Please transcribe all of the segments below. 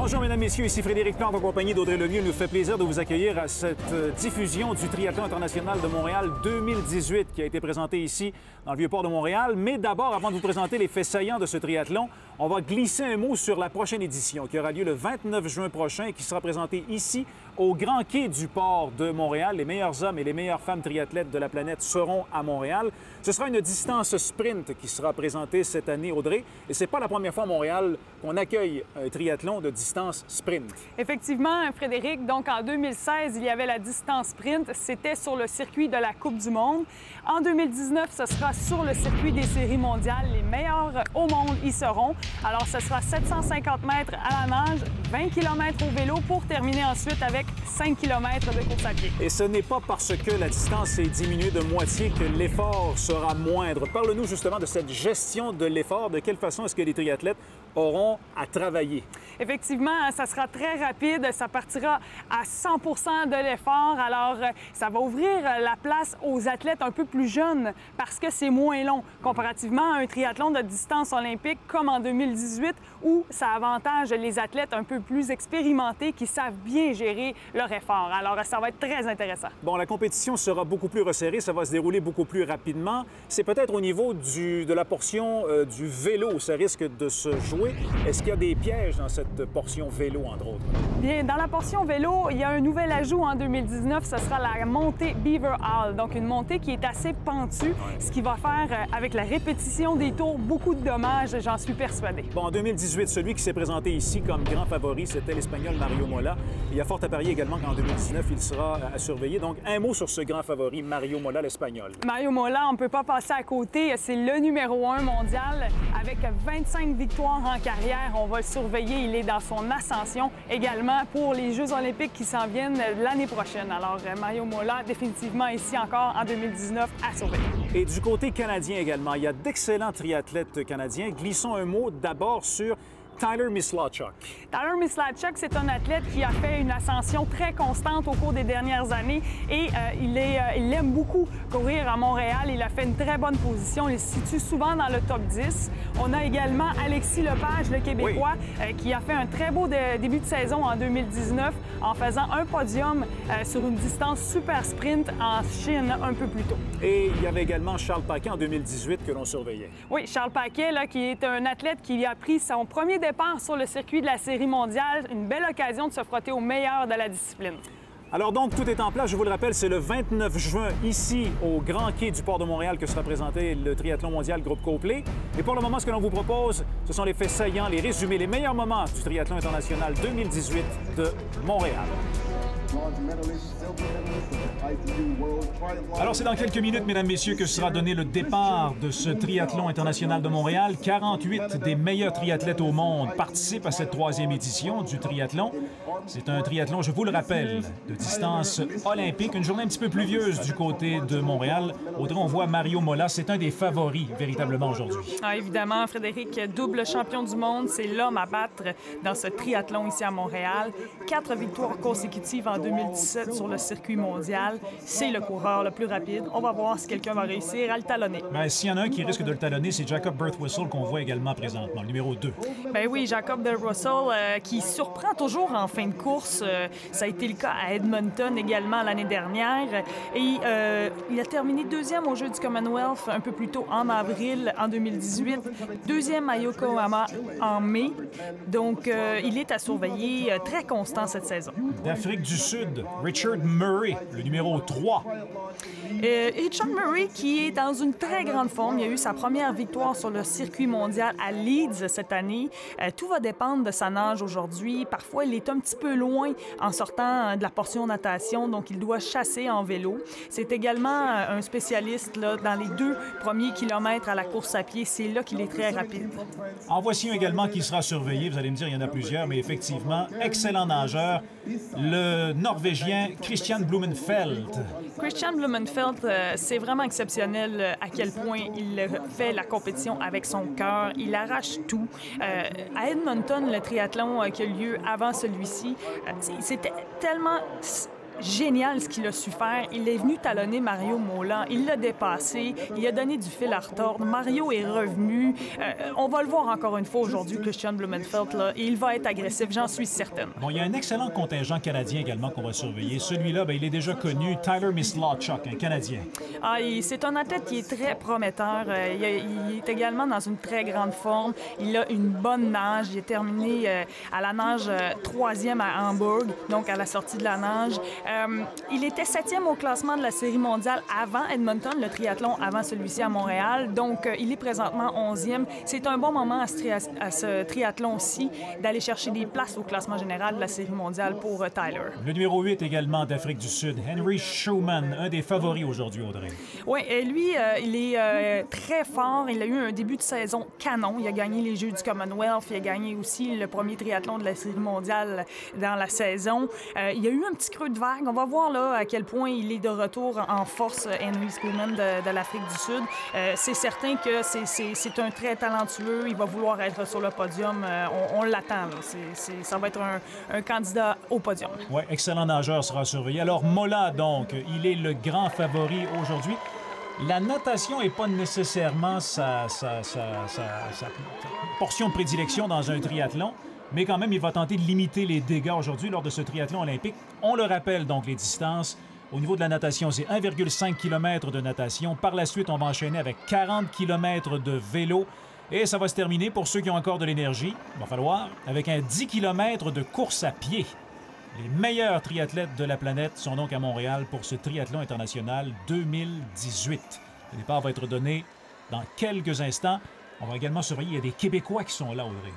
Bonjour, mesdames, messieurs, ici Frédéric Plante en compagnie d'Audrey Lemieux. Il nous fait plaisir de vous accueillir à cette diffusion du Triathlon international de Montréal 2018 qui a été présenté ici dans le Vieux-Port de Montréal. Mais d'abord, avant de vous présenter les faits saillants de ce triathlon, on va glisser un mot sur la prochaine édition qui aura lieu le 29 juin prochain et qui sera présentée ici au Grand Quai du Port de Montréal. Les meilleurs hommes et les meilleures femmes triathlètes de la planète seront à Montréal. Ce sera une distance sprint qui sera présentée cette année, Audrey. Et c'est pas la première fois à Montréal qu'on accueille un triathlon de distance sprint. Effectivement, Frédéric. Donc, en 2016, il y avait la distance sprint. C'était sur le circuit de la Coupe du monde. En 2019, ce sera sur le circuit des séries mondiales. Les meilleurs au monde y seront. Alors, ce sera 750 mètres à la nage, 20 km au vélo pour terminer ensuite avec 5 km de course à pied. Et ce n'est pas parce que la distance est diminuée de moitié que l'effort sera moindre. Parle-nous justement de cette gestion de l'effort. De quelle façon est-ce que les triathlètes auront à travailler? Effectivement, ça sera très rapide. Ça partira à 100 de l'effort. Alors, ça va ouvrir la place aux athlètes un peu plus jeunes parce que c'est moins long comparativement à un triathlon de distance olympique comme en 2018 où ça avantage les athlètes un peu plus expérimentés qui savent bien gérer leur effort. Alors, ça va être très intéressant. Bon, la compétition sera beaucoup plus resserrée. Ça va se dérouler beaucoup plus rapidement. C'est peut-être au niveau de la portion du vélo où ça risque de se jouer. Est-ce qu'il y a des pièges dans cette portion vélo, entre autres? Bien, dans la portion vélo, il y a un nouvel ajout en 2019. Ce sera la montée Beaver Hall, donc une montée qui est assez pentue, ce qui va faire, avec la répétition des tours, beaucoup de dommages, j'en suis persuadée. Bon, en 2018, celui qui s'est présenté ici comme grand favori, c'était l'Espagnol Mario Mola. Il y a fort à parier également qu'en 2019, il sera à surveiller. Donc, un mot sur ce grand favori, Mario Mola, l'Espagnol. Mario Mola, on ne peut pas passer à côté. C'est le numéro 1 mondial avec 25 victoires en carrière. On va le surveiller. Il est dans son ascension également pour les Jeux olympiques qui s'en viennent l'année prochaine. Alors, Mario Mola, définitivement ici encore en 2019 à surveiller. Et du côté canadien également, il y a d'excellents triathlètes canadiens. Glissons un mot d'abord sur Tyler Mislawchuk. Tyler Mislawchuk, c'est un athlète qui a fait une ascension très constante au cours des dernières années et il aime beaucoup courir à Montréal. Il a fait une très bonne position. Il se situe souvent dans le top 10. On a également Alexis Lepage, le Québécois, qui a fait un très beau début de saison en 2019 en faisant un podium sur une distance super sprint en Chine un peu plus tôt. Et il y avait également Charles Paquet en 2018 que l'on surveillait. Oui, Charles Paquet, là, qui est un athlète qui a pris son premier départ sur le circuit de la Série mondiale. Une belle occasion de se frotter au meilleur de la discipline. Alors donc, tout est en place. Je vous le rappelle, c'est le 29 juin, ici, au Grand Quai du Port de Montréal, que sera présenté le triathlon mondial groupe Copley. Et pour le moment, ce que l'on vous propose, ce sont les faits saillants, les résumés, les meilleurs moments du triathlon international 2018 de Montréal. Alors, c'est dans quelques minutes, mesdames, messieurs, que sera donné le départ de ce triathlon international de Montréal. 48 des meilleurs triathlètes au monde participent à cette 3e édition du triathlon. C'est un triathlon, je vous le rappelle, de distance olympique, une journée un petit peu pluvieuse du côté de Montréal. Audrey, on voit Mario Mola, c'est un des favoris véritablement aujourd'hui. Ah, évidemment, Frédéric, double champion du monde, c'est l'homme à battre dans ce triathlon ici à Montréal. 4 victoires consécutives en 2017 sur le circuit mondial. C'est le coureur le plus rapide. On va voir si quelqu'un va réussir à le talonner. Bien, s'il y en a un qui risque de le talonner, c'est Jacob Birtwistle qu'on voit également présentement, le numéro 2. Bien oui, Jacob Birtwistle qui surprend toujours en fin de course. Ça a été le cas à Edmonton également l'année dernière. Et il a terminé 2e au Jeux du Commonwealth un peu plus tôt en avril en 2018. 2e à Yokohama en mai. Donc, il est à surveiller, très constant cette saison. D'Afrique du Sud, Richard Murray, le numéro 3. Richard Murray qui est dans une très grande forme. Il a eu sa première victoire sur le circuit mondial à Leeds cette année. Tout va dépendre de sa nage aujourd'hui. Parfois, il est un petit peu loin en sortant de la portion natation, donc il doit chasser en vélo. C'est également un spécialiste là, dans les 2 premiers kilomètres à la course à pied. C'est là qu'il est très rapide. En voici un également qui sera surveillé. Vous allez me dire, il y en a plusieurs, mais effectivement, excellent nageur, le Norvégien Christian Blumenfeld. Christian Blumenfeld, c'est vraiment exceptionnel à quel point il fait la compétition avec son cœur. Il arrache tout. À Edmonton, le triathlon qui a lieu avant celui-ci, c'était tellement génial ce qu'il a su faire. Il est venu talonner Mario Mola. Il l'a dépassé. Il a donné du fil à retordre. Mario est revenu. On va le voir encore une fois aujourd'hui, Christian Blumenfeld, là, et il va être agressif, j'en suis certaine. Bon, il y a un excellent contingent canadien également qu'on va surveiller. Celui-là, bien, il est déjà connu, Tyler Mislawchuk, un Canadien. C'est un athlète qui est très prometteur. Il est également dans une très grande forme. Il a une bonne nage. Il est terminé à la nage 3e à Hambourg, donc à la sortie de la nage. Il était 7e au classement de la Série mondiale avant Edmonton, le triathlon avant celui-ci à Montréal. Donc, il est présentement 11e. C'est un bon moment à ce triathlon-ci d'aller chercher des places au classement général de la Série mondiale pour Tyler. Le numéro 8 également d'Afrique du Sud, Henry Schumann, un des favoris aujourd'hui, Audrey. Oui, lui, il est très fort. Il a eu un début de saison canon. Il a gagné les Jeux du Commonwealth. Il a gagné aussi le premier triathlon de la Série mondiale dans la saison. Il y a eu un petit creux de vague. On va voir là à quel point il est de retour en force, Henry Schumann de l'Afrique du Sud. C'est certain que c'est un très talentueux. Il va vouloir être sur le podium. On l'attend. Ça va être un candidat au podium. Oui, excellent nageur sera surveillé. Alors, Mola, donc, il est le grand favori aujourd'hui. La natation n'est pas nécessairement sa portion de prédilection dans un triathlon, mais quand même, il va tenter de limiter les dégâts aujourd'hui lors de ce triathlon olympique. On le rappelle, donc, les distances. Au niveau de la natation, c'est 1,5 km de natation. Par la suite, on va enchaîner avec 40 km de vélo. Et ça va se terminer, pour ceux qui ont encore de l'énergie, il va falloir, avec un 10 km de course à pied. Les meilleurs triathlètes de la planète sont donc à Montréal pour ce triathlon international 2018. Le départ va être donné dans quelques instants. On va également surveiller, il y a des Québécois qui sont là, Audrey.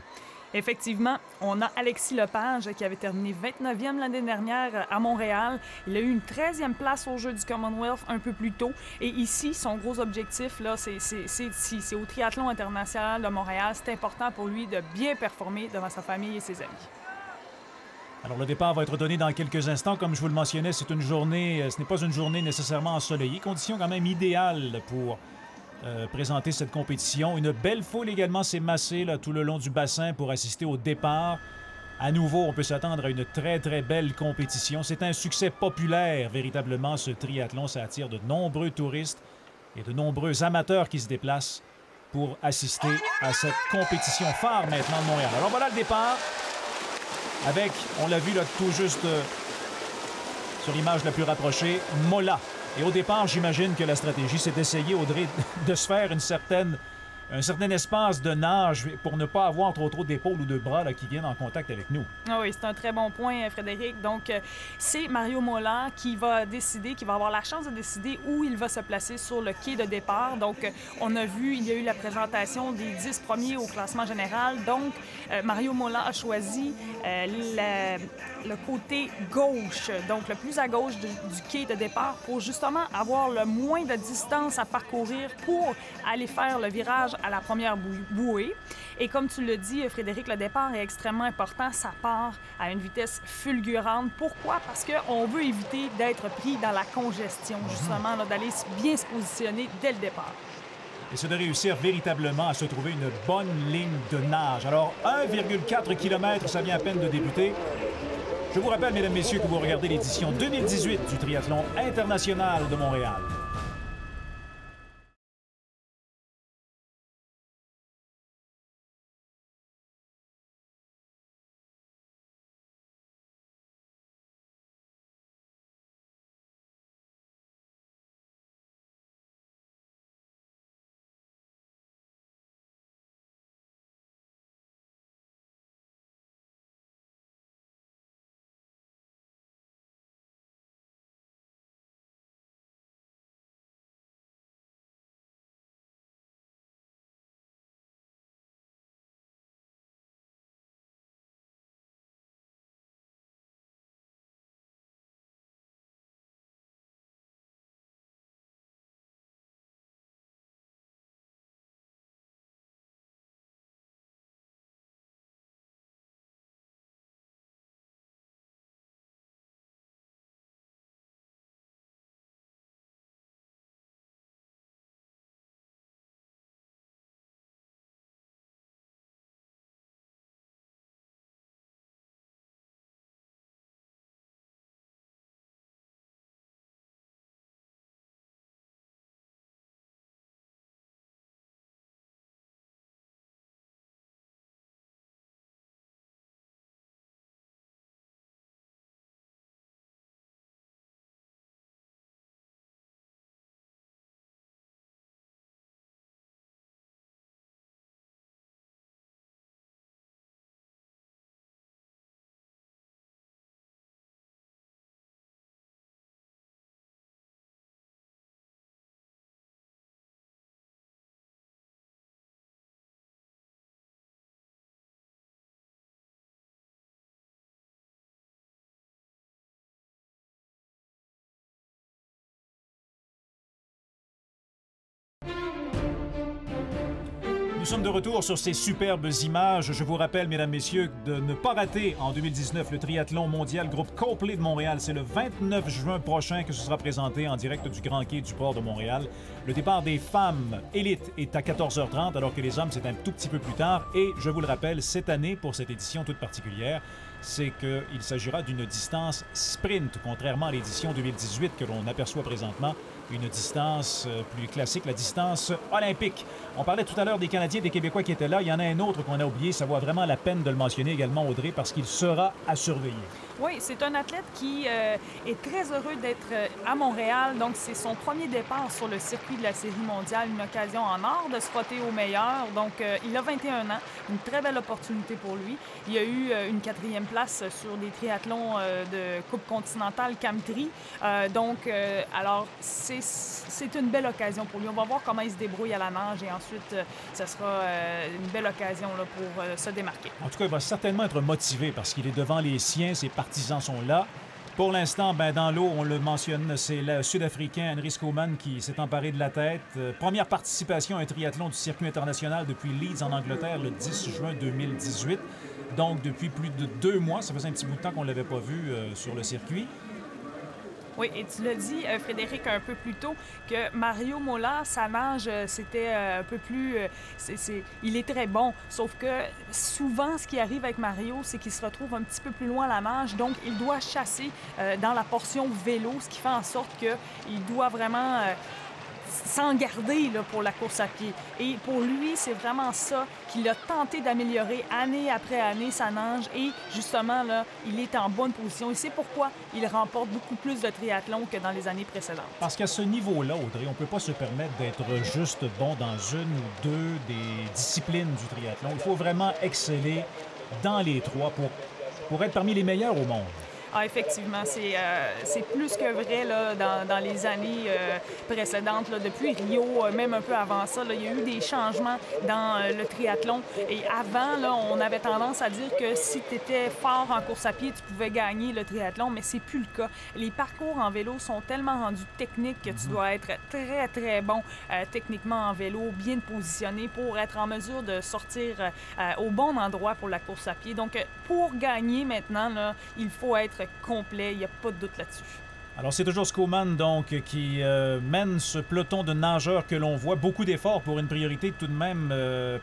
Effectivement, on a Alexis Lepage qui avait terminé 29e l'année dernière à Montréal. Il a eu une 13e place aux Jeux du Commonwealth un peu plus tôt. Et ici, son gros objectif, là, c'est au triathlon international de Montréal. C'est important pour lui de bien performer devant sa famille et ses amis. Alors, le départ va être donné dans quelques instants. Comme je vous le mentionnais, ce n'est pas une journée nécessairement ensoleillée. Conditions quand même idéales pour présenter cette compétition. Une belle foule également s'est massée là, tout le long du bassin pour assister au départ. À nouveau, on peut s'attendre à une très, très belle compétition. C'est un succès populaire, véritablement, ce triathlon. Ça attire de nombreux touristes et de nombreux amateurs qui se déplacent pour assister à cette compétition phare maintenant de Montréal. Alors, voilà le départ. Avec, on l'a vu là tout juste sur l'image la plus rapprochée, Mola. Et au départ, j'imagine que la stratégie, c'est d'essayer, Audrey, de se faire un certain espace de nage pour ne pas avoir trop d'épaules ou de bras là, qui viennent en contact avec nous. Ah oui, c'est un très bon point, Frédéric. Donc, c'est Mario Mola qui va avoir la chance de décider où il va se placer sur le quai de départ. Donc, on a vu, il y a eu la présentation des 10 premiers au classement général. Donc, Mario Mola a choisi le côté gauche, donc le plus à gauche du quai de départ pour justement avoir le moins de distance à parcourir pour aller faire le virage à la première bouée. Et comme tu le dis, Frédéric, le départ est extrêmement important. Ça part à une vitesse fulgurante. Pourquoi? Parce qu'on veut éviter d'être pris dans la congestion, justement, d'aller bien se positionner dès le départ. Et c'est de réussir véritablement à se trouver une bonne ligne de nage. Alors, 1,4 km, ça vient à peine de débuter. Je vous rappelle, mesdames, messieurs, que vous regardez l'édition 2018 du Triathlon international de Montréal. Nous sommes de retour sur ces superbes images. Je vous rappelle, mesdames, messieurs, de ne pas rater en 2019 le triathlon mondial groupe Copley de Montréal. C'est le 29 juin prochain que ce sera présenté en direct du Grand Quai du port de Montréal. Le départ des femmes élites est à 14h30, alors que les hommes, c'est un tout petit peu plus tard. Et je vous le rappelle, cette année, pour cette édition toute particulière, c'est qu'il s'agira d'une distance sprint, contrairement à l'édition 2018 que l'on aperçoit présentement, une distance plus classique, la distance olympique. On parlait tout à l'heure des Canadiens, des Québécois qui étaient là. Il y en a un autre qu'on a oublié. Ça vaut vraiment la peine de le mentionner également, Audrey, parce qu'il sera à surveiller. Oui, c'est un athlète qui est très heureux d'être à Montréal. Donc, c'est son premier départ sur le circuit de la Série mondiale, une occasion en or de se frotter aux meilleurs. Donc, il a 21 ans, une très belle opportunité pour lui. Il a eu une 4e place sur des triathlons de Coupe continentale Camtri. Alors, c'est une belle occasion pour lui. On va voir comment il se débrouille à la nage et ensuite, ça sera une belle occasion là, pour se démarquer. En tout cas, il va certainement être motivé parce qu'il est devant les siens, ses partisans sont là. Pour l'instant, dans l'eau, on le mentionne, c'est le Sud-Africain Henry Schoeman qui s'est emparé de la tête. Première participation à un triathlon du circuit international depuis Leeds en Angleterre le 10 juin 2018. Donc, depuis plus de 2 mois, ça faisait un petit bout de temps qu'on ne l'avait pas vu sur le circuit. Oui, et tu l'as dit, Frédéric, un peu plus tôt, que Mario Mola, sa nage, c'était un peu plus... il est très bon, sauf que souvent, ce qui arrive avec Mario, c'est qu'il se retrouve un petit peu plus loin à la nage, donc il doit chasser dans la portion vélo, ce qui fait en sorte qu'il doit vraiment... s'en garder là, pour la course à pied. Et pour lui, c'est vraiment ça qu'il a tenté d'améliorer année après année sa nage. Et justement, là, il est en bonne position. Et c'est pourquoi il remporte beaucoup plus de triathlons que dans les années précédentes. Parce qu'à ce niveau-là, Audrey, on ne peut pas se permettre d'être juste bon dans une ou deux des disciplines du triathlon. Il faut vraiment exceller dans les trois pour être parmi les meilleurs au monde. Ah, effectivement, c'est plus que vrai là, dans les années précédentes. Là, depuis Rio, même un peu avant ça, là, il y a eu des changements dans le triathlon. Et avant, là, on avait tendance à dire que si tu étais fort en course à pied, tu pouvais gagner le triathlon, mais c'est plus le cas. Les parcours en vélo sont tellement rendus techniques que tu dois être très, très bon techniquement en vélo, bien positionné pour être en mesure de sortir au bon endroit pour la course à pied. Donc, pour gagner maintenant, là, il faut être complet, il n'y a pas de doute là-dessus. Alors, c'est toujours Schoeman, donc, qui mène ce peloton de nageurs que l'on voit. Beaucoup d'efforts pour une priorité tout de même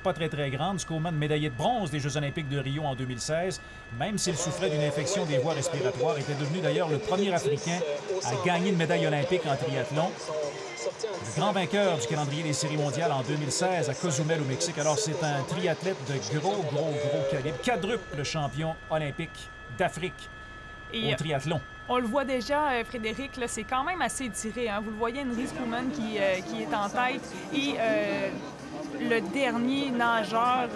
pas très, très grande. Schoeman, médaillé de bronze des Jeux olympiques de Rio en 2016, même s'il souffrait d'une infection des voies respiratoires, était devenu d'ailleurs le premier Africain à gagner une médaille olympique en triathlon. Le grand vainqueur du calendrier des séries mondiales en 2016 à Cozumel au Mexique. Alors, c'est un triathlète de gros calibre, quadruple champion olympique d'Afrique au triathlon. On le voit déjà, Frédéric, là, c'est quand même assez étiré. Hein? Vous le voyez, Henry Schoeman qui est en tête. Et le dernier nageur,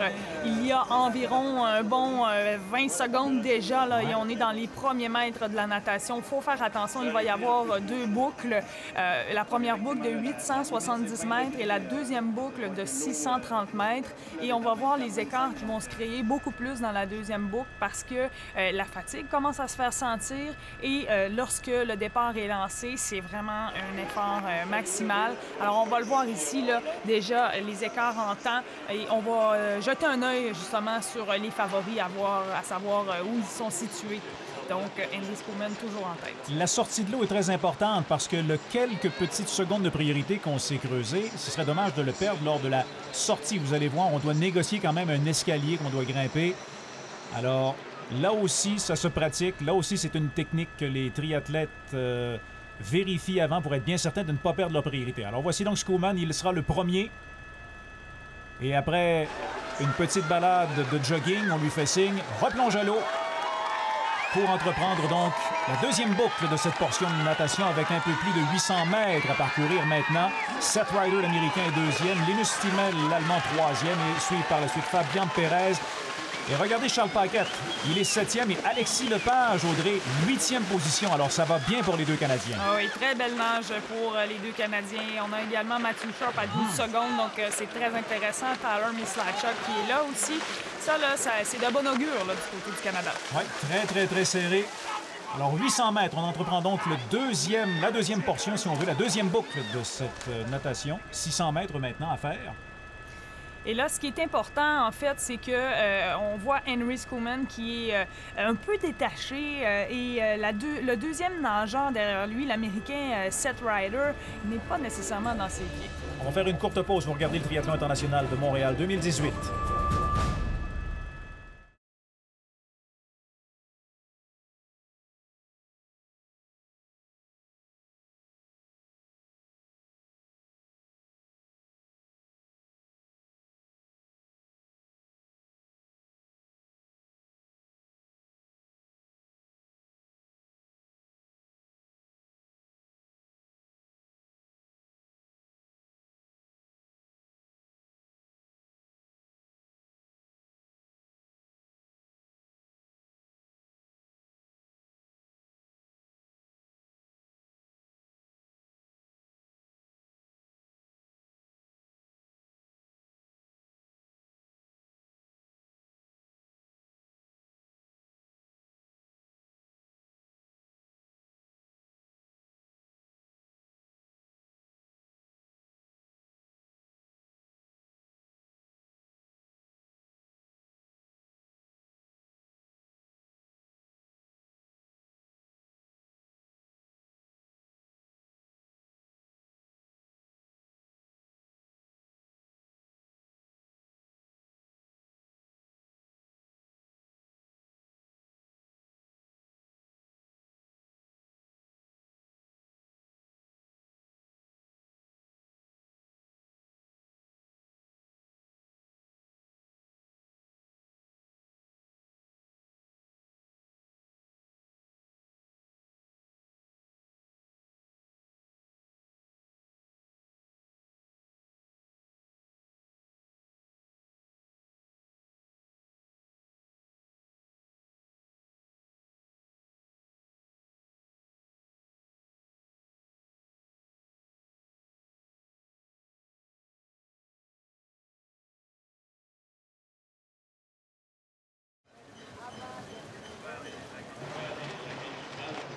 il y a environ un bon 20 secondes déjà, là, et on est dans les premiers mètres de la natation. Il faut faire attention, il va y avoir 2 boucles. La première boucle de 870 mètres et la deuxième boucle de 630 mètres. Et on va voir les écarts qui vont se créer beaucoup plus dans la deuxième boucle parce que la fatigue commence à se faire sentir et lorsque le départ est lancé, c'est vraiment un effort maximal. Alors, on va le voir ici, là, déjà, les écarts en temps. Et on va jeter un œil, justement, sur les favoris à savoir où ils sont situés. Donc, Henry Schoeman toujours en tête. La sortie de l'eau est très importante parce que le quelques petites secondes de priorité qu'on s'est creusé, ce serait dommage de le perdre lors de la sortie. Vous allez voir, on doit négocier quand même un escalier qu'on doit grimper. Alors, là aussi, ça se pratique. Là aussi, c'est une technique que les triathlètes vérifient avant pour être bien certains de ne pas perdre leur priorité. Alors, voici donc Schoeman, il sera le premier. Et après une petite balade de jogging, on lui fait signe, replonge à l'eau pour entreprendre donc la deuxième boucle de cette portion de natation avec un peu plus de 800 mètres à parcourir maintenant. Seth Ryder, l'Américain, est deuxième, Linus Stimmel, l'Allemand, troisième, et suivent par la suite Fabian Perez. Et regardez Charles Paquette, il est 7e, et Alexis Lepage, Audrey, 8e position. Alors, ça va bien pour les deux Canadiens. Ah oui, très belle nage pour les deux Canadiens. On a également Matthew Sharp à 12 secondes, donc c'est très intéressant. Tyler Mislachuk qui est là aussi. Ça, là, c'est de bon augure là, du côté du Canada. Oui, très serré. Alors, 800 mètres, on entreprend donc la deuxième portion, si on veut, la deuxième boucle de cette natation. 600 mètres maintenant à faire. Et là, ce qui est important, en fait, c'est que on voit Henry Schoeman qui est un peu détaché et le deuxième nageur derrière lui, l'Américain Seth Ryder, n'est pas nécessairement dans ses pieds. On va faire une courte pause pour regarder le triathlon international de Montréal 2018.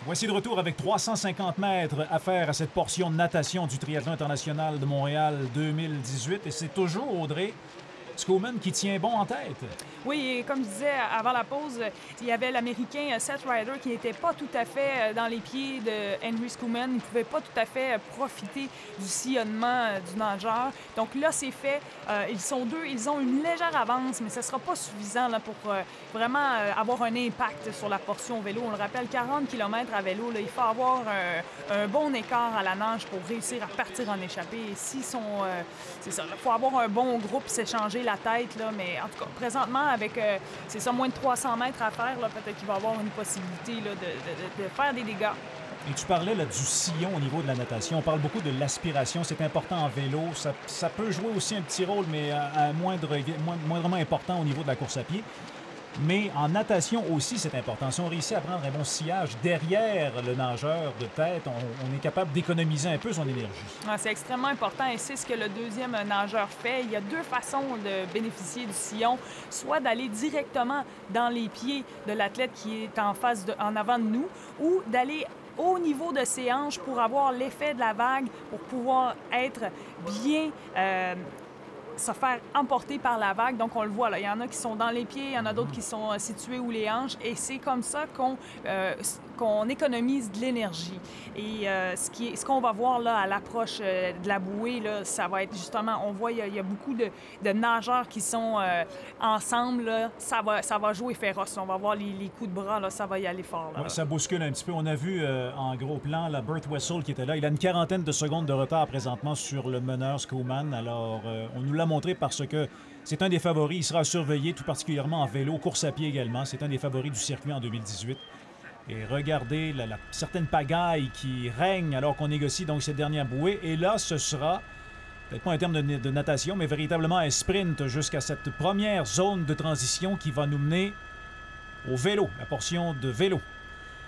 Voici de retour avec 350 mètres à faire à cette portion de natation du triathlon international de Montréal 2018. Et c'est toujours, Audrey, Schoeman qui tient bon en tête. Oui, et comme je disais avant la pause, il y avait l'Américain Seth Ryder qui n'était pas tout à fait dans les pieds de Henry Schoeman. Il ne pouvait pas tout à fait profiter du sillonnement du nageur. Donc là, c'est fait. Ils sont deux. Ils ont une légère avance, mais ce ne sera pas suffisant là, pour vraiment avoir un impact sur la portion vélo. On le rappelle, 40 km à vélo, là, il faut avoir un bon écart à la nage pour réussir à partir en échappée. Et s'ils sont... c'est ça, il faut avoir un bon groupe, s'échanger la tête, là, mais en tout cas, présentement, avec, c'est ça, moins de 300 mètres à faire, là, peut-être qu'il va y avoir une possibilité là, de faire des dégâts. Et tu parlais là, du sillon au niveau de la natation. On parle beaucoup de l'aspiration. C'est important en vélo. Ça peut jouer aussi un petit rôle, mais moindrement important au niveau de la course à pied. Mais en natation aussi, c'est important. Si on réussit à prendre un bon sillage derrière le nageur de tête, on est capable d'économiser un peu son énergie. Ah, c'est extrêmement important et c'est ce que le deuxième nageur fait. Il y a deux façons de bénéficier du sillon, soit d'aller directement dans les pieds de l'athlète qui est en avant de nous, ou d'aller au niveau de ses hanches pour avoir l'effet de la vague, pour pouvoir être bien... se faire emporter par la vague. Donc, on le voit, là. Il y en a qui sont dans les pieds, il y en a d'autres qui sont situés où les hanches. Et c'est comme ça qu'on économise de l'énergie. Et ce qu'on va voir là à l'approche de la bouée, là, ça va être justement... On voit, il y a beaucoup de nageurs qui sont ensemble. Là. Ça va jouer féroce. On va voir les coups de bras, là, ça va y aller fort. Là. Ouais, ça bouscule un petit peu. On a vu en gros plan la Burt Wessel qui était là. Il a une quarantaine de secondes de retard présentement sur le meneur Schoeman. Alors, on nous l'a montré parce que c'est un des favoris. Il sera surveillé, tout particulièrement en vélo, course à pied également. C'est un des favoris du circuit en 2018. Et regardez la certaine pagaille qui règne alors qu'on négocie donc cette dernière bouée. Et là, ce sera, peut-être pas un terme de natation, mais véritablement un sprint jusqu'à cette première zone de transition qui va nous mener au vélo, la portion de vélo.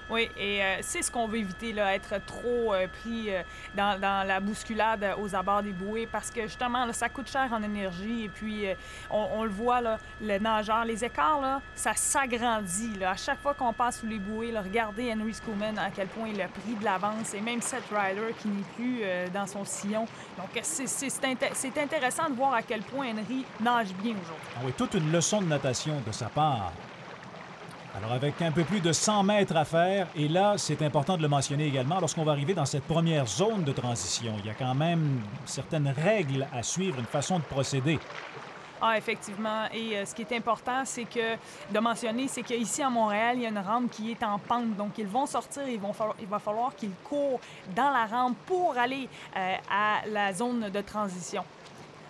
Oui, et c'est ce qu'on veut éviter, là, être trop pris dans la bousculade aux abords des bouées parce que justement, là, ça coûte cher en énergie et puis on le voit, là, le nageur, les écarts, là, ça s'agrandit. Là. À chaque fois qu'on passe sous les bouées, là, regardez Henry Schoolman à quel point il a pris de l'avance et même Seth Ryder qui n'est plus dans son sillon. Donc, c'est intéressant de voir à quel point Henry nage bien aujourd'hui. Ah oui, toute une leçon de natation de sa part. Alors, avec un peu plus de 100 mètres à faire, et là, c'est important de le mentionner également, lorsqu'on va arriver dans cette première zone de transition, il y a quand même certaines règles à suivre, une façon de procéder. Ah, effectivement. Et ce qui est important, c'est que de mentionner, c'est qu'ici à Montréal, il y a une rampe qui est en pente. Donc, ils vont sortir, il va falloir qu'ils courent dans la rampe pour aller à la zone de transition.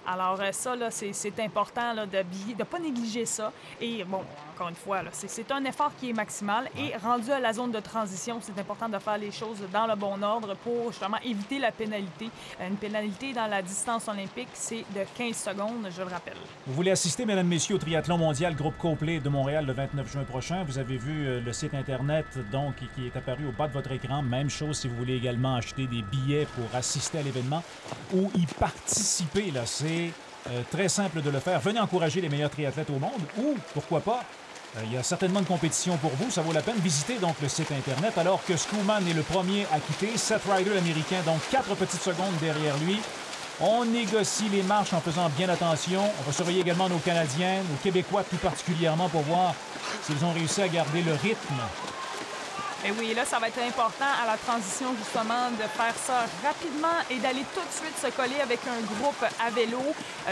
Alors ça, là, c'est important là, de ne pas négliger ça. Et bon, encore une fois, là, c'est un effort qui est maximal. Et rendu à la zone de transition, c'est important de faire les choses dans le bon ordre pour justement éviter la pénalité. Une pénalité dans la distance olympique, c'est de 15 secondes, je le rappelle. Vous voulez assister, mesdames, messieurs, au triathlon mondial groupe complet de Montréal le 29 juin prochain. Vous avez vu le site Internet donc qui est apparu au bas de votre écran. Même chose si vous voulez également acheter des billets pour assister à l'événement ou y participer. Là, c'est très simple de le faire. Venez encourager les meilleurs triathlètes au monde ou, pourquoi pas, il y a certainement une compétition pour vous. Ça vaut la peine. Visitez donc le site Internet alors que Schoolman est le premier à quitter. Seth Ryder, l'Américain, donc 4 petites secondes derrière lui. On négocie les marches en faisant bien attention. On va surveiller également nos Canadiens, nos Québécois plus particulièrement pour voir s'ils ont réussi à garder le rythme. Et oui, là, ça va être important à la transition, justement, de faire ça rapidement et d'aller tout de suite se coller avec un groupe à vélo.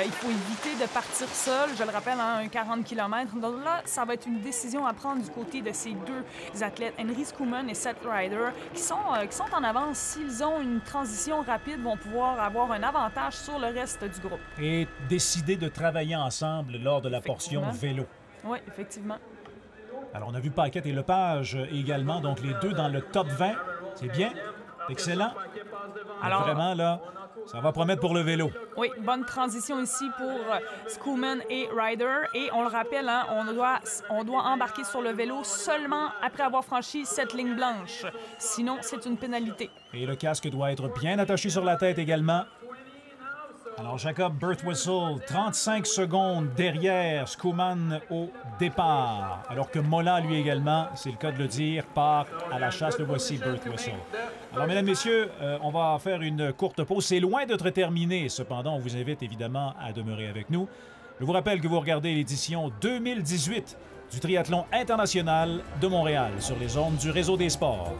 Il faut éviter de partir seul, je le rappelle, hein, un 40 km. Donc là, ça va être une décision à prendre du côté de ces deux athlètes, Henry Schoolman et Seth Ryder, qui sont en avance. S'ils ont une transition rapide, vont pouvoir avoir un avantage sur le reste du groupe. Et décider de travailler ensemble lors de la portion vélo. Oui, effectivement. Alors, on a vu Paquette et Lepage également, donc les deux dans le top 20. C'est bien, excellent. Alors, vraiment, là, ça va promettre pour le vélo. Oui, bonne transition ici pour Schoolman et Ryder. Et on le rappelle, hein, on doit embarquer sur le vélo seulement après avoir franchi cette ligne blanche. Sinon, c'est une pénalité. Et le casque doit être bien attaché sur la tête également. Alors, Jacob Birtwistle, 35 secondes derrière Schoolman au départ. Alors que Mola, lui également, c'est le cas de le dire, part à la chasse. Le voici, Birtwistle. Alors, mesdames, messieurs, on va faire une courte pause. C'est loin d'être terminé. Cependant, on vous invite évidemment à demeurer avec nous. Je vous rappelle que vous regardez l'édition 2018 du Triathlon international de Montréal sur les ondes du Réseau des sports.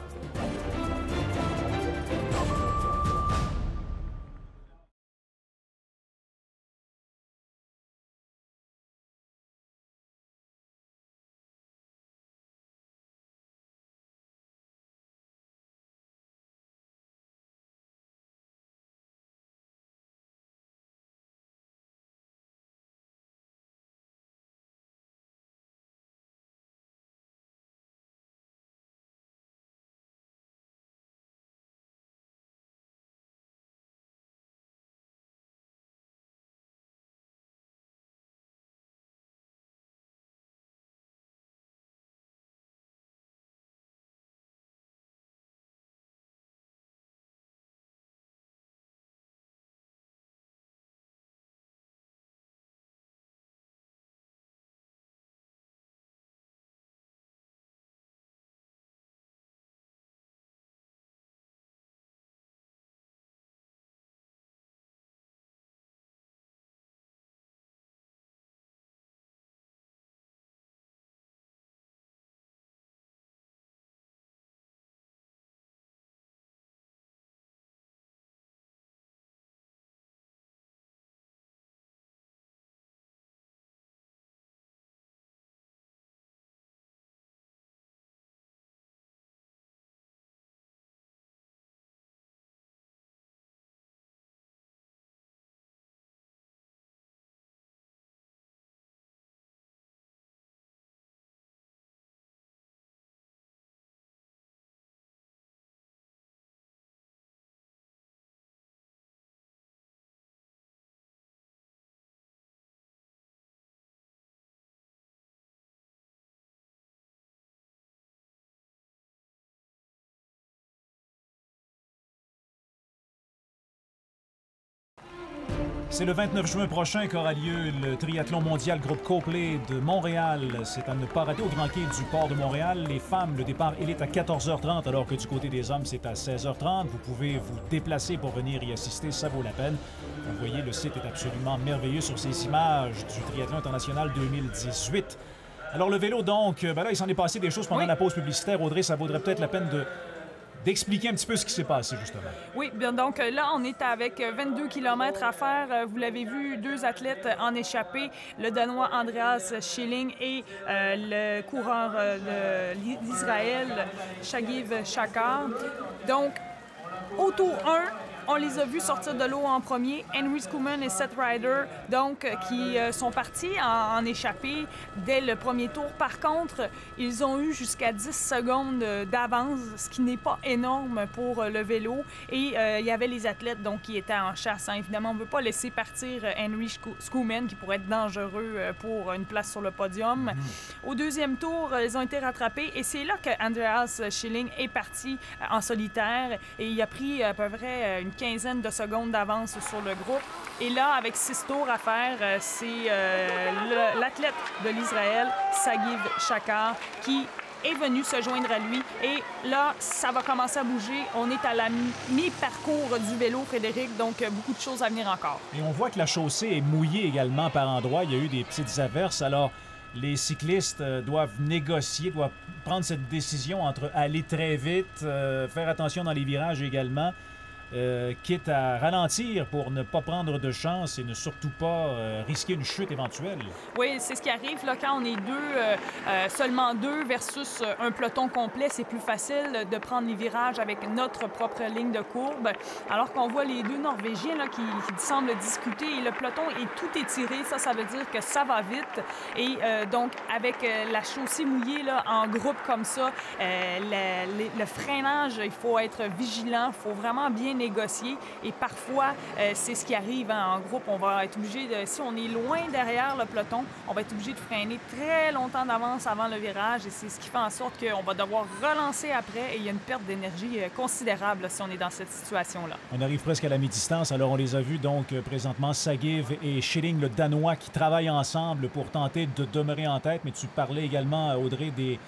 C'est le 29 juin prochain qu'aura lieu le triathlon mondial groupe Copley de Montréal. C'est à ne pas rater au Grand Quai du port de Montréal. Les femmes, le départ élite à 14h30, alors que du côté des hommes, c'est à 16h30. Vous pouvez vous déplacer pour venir y assister, ça vaut la peine. Vous voyez, le site est absolument merveilleux sur ces images du triathlon international 2018. Alors le vélo, donc, là, il s'en est passé des choses pendant la pause publicitaire. Audrey, ça vaudrait peut-être la peine d'expliquer un petit peu ce qui s'est passé, justement. Oui, bien donc là, on est avec 22 km à faire. Vous l'avez vu, 2 athlètes en échappée, le Danois Andreas Schilling et le coureur d'Israël, Shagiv Shakar. Donc, au tour 1, on les a vus sortir de l'eau en premier, Henry Schoeman et Seth Ryder, donc, qui sont partis en échappée dès le premier tour. Par contre, ils ont eu jusqu'à 10 secondes d'avance, ce qui n'est pas énorme pour le vélo. Et il y avait les athlètes donc, qui étaient en chasse. Hein. Évidemment, on ne veut pas laisser partir Henry Schoeman, qui pourrait être dangereux pour une place sur le podium. Au deuxième tour, ils ont été rattrapés et c'est là que Andreas Schilling est parti en solitaire et il a pris à peu près une quinzaine de secondes d'avance sur le groupe. Et là, avec 6 tours à faire, c'est l'athlète de l'Israël, Shagiv Shakar, qui est venu se joindre à lui. Et là, ça va commencer à bouger. On est à la mi-parcours du vélo, Frédéric, donc beaucoup de choses à venir encore. Et on voit que la chaussée est mouillée également par endroits. Il y a eu des petites averses. Alors, les cyclistes doivent négocier, doivent prendre cette décision entre aller très vite, faire attention dans les virages également, quitte à ralentir pour ne pas prendre de chance et ne surtout pas risquer une chute éventuelle. Oui, c'est ce qui arrive là, quand on est seulement deux versus un peloton complet. C'est plus facile de prendre les virages avec notre propre ligne de courbe, alors qu'on voit les 2 Norvégiens là, qui semblent discuter et le peloton est tout étiré. Ça veut dire que ça va vite. Et donc, avec la chaussée mouillée là, en groupe comme ça, le freinage, il faut être vigilant, il faut vraiment bien négocier. Et parfois, c'est ce qui arrive hein, en groupe. On va être obligé de... Si on est loin derrière le peloton, on va être obligé de freiner très longtemps d'avance avant le virage. Et c'est ce qui fait en sorte qu'on va devoir relancer après. Et il y a une perte d'énergie considérable là, si on est dans cette situation-là. On arrive presque à la mi-distance. Alors, on les a vus donc présentement, Shagiv et Schilling, le Danois, qui travaillent ensemble pour tenter de demeurer en tête. Mais tu parlais également, Audrey, des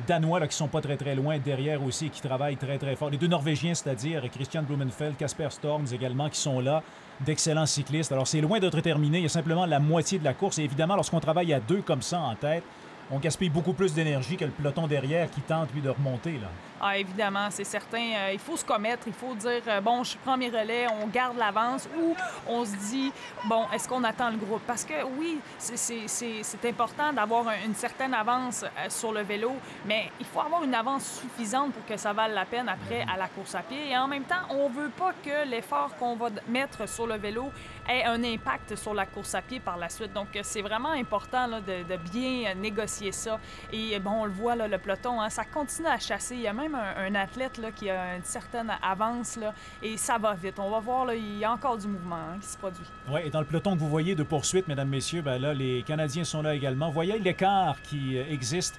Danois là, qui sont pas très, très loin derrière aussi et qui travaillent très, très fort. Les 2 Norvégiens, c'est-à-dire Christian Blumenfeld, Kasper Storms également, qui sont là, d'excellents cyclistes. Alors, c'est loin d'être terminé. Il y a simplement la moitié de la course. Et évidemment, lorsqu'on travaille à 2 comme ça en tête, on gaspille beaucoup plus d'énergie que le peloton derrière qui tente, lui, de remonter. Là. Ah, évidemment, c'est certain. Il faut se commettre. Il faut dire, bon, je prends mes relais, on garde l'avance ou on se dit, bon, est-ce qu'on attend le groupe? Parce que, oui, c'est important d'avoir une certaine avance sur le vélo, mais il faut avoir une avance suffisante pour que ça vaille la peine après à la course à pied. Et en même temps, on ne veut pas que l'effort qu'on va mettre sur le vélo ait un impact sur la course à pied par la suite. Donc, c'est vraiment important là, de bien négocier ça. Et bon, on le voit, là, le peloton, hein, ça continue à chasser. Il y a même un athlète là, qui a une certaine avance là, et ça va vite. On va voir, là, il y a encore du mouvement hein, qui se produit. Oui, et dans le peloton que vous voyez de poursuite, mesdames, messieurs, bien là, les Canadiens sont là également. Vous voyez l'écart qui existe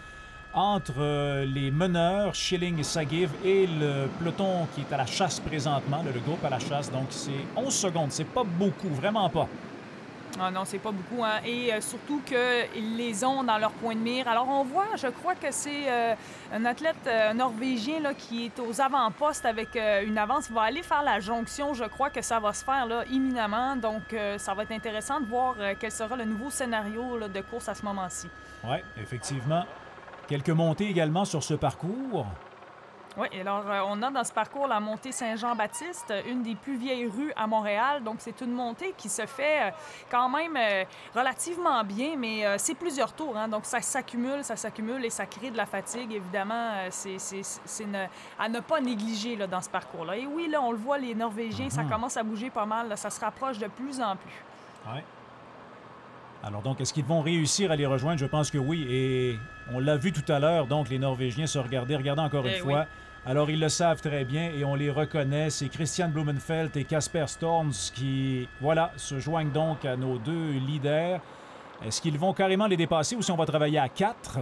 entre les meneurs, Schilling et Shagiv, et le peloton qui est à la chasse présentement, le groupe à la chasse. Donc, c'est 11 secondes. C'est pas beaucoup, vraiment pas. Ah non, c'est pas beaucoup. Hein? Et surtout qu'ils les ont dans leur point de mire. Alors, on voit, je crois que c'est un athlète norvégien là, qui est aux avant-postes avec une avance. Il va aller faire la jonction. Je crois que ça va se faire là, imminemment. Donc, ça va être intéressant de voir quel sera le nouveau scénario là, de course à ce moment-ci. Oui, effectivement. Quelques montées également sur ce parcours. Oui, alors on a dans ce parcours la montée Saint-Jean-Baptiste, une des plus vieilles rues à Montréal. Donc, c'est une montée qui se fait quand même relativement bien, mais c'est plusieurs tours. Hein, donc, ça s'accumule et ça crée de la fatigue. Évidemment, c'est à ne pas négliger là, dans ce parcours-là. Et oui, là, on le voit, les Norvégiens, ça commence à bouger pas mal. Là, ça se rapproche de plus en plus. Oui. Alors donc, est-ce qu'ils vont réussir à les rejoindre? Je pense que oui. Et on l'a vu tout à l'heure, donc les Norvégiens se regardaient encore une fois. Oui. Alors, ils le savent très bien et on les reconnaît. C'est Christian Blumenfeld et Kasper Storms qui, voilà, se joignent donc à nos 2 leaders. Est-ce qu'ils vont carrément les dépasser ou si on va travailler à 4?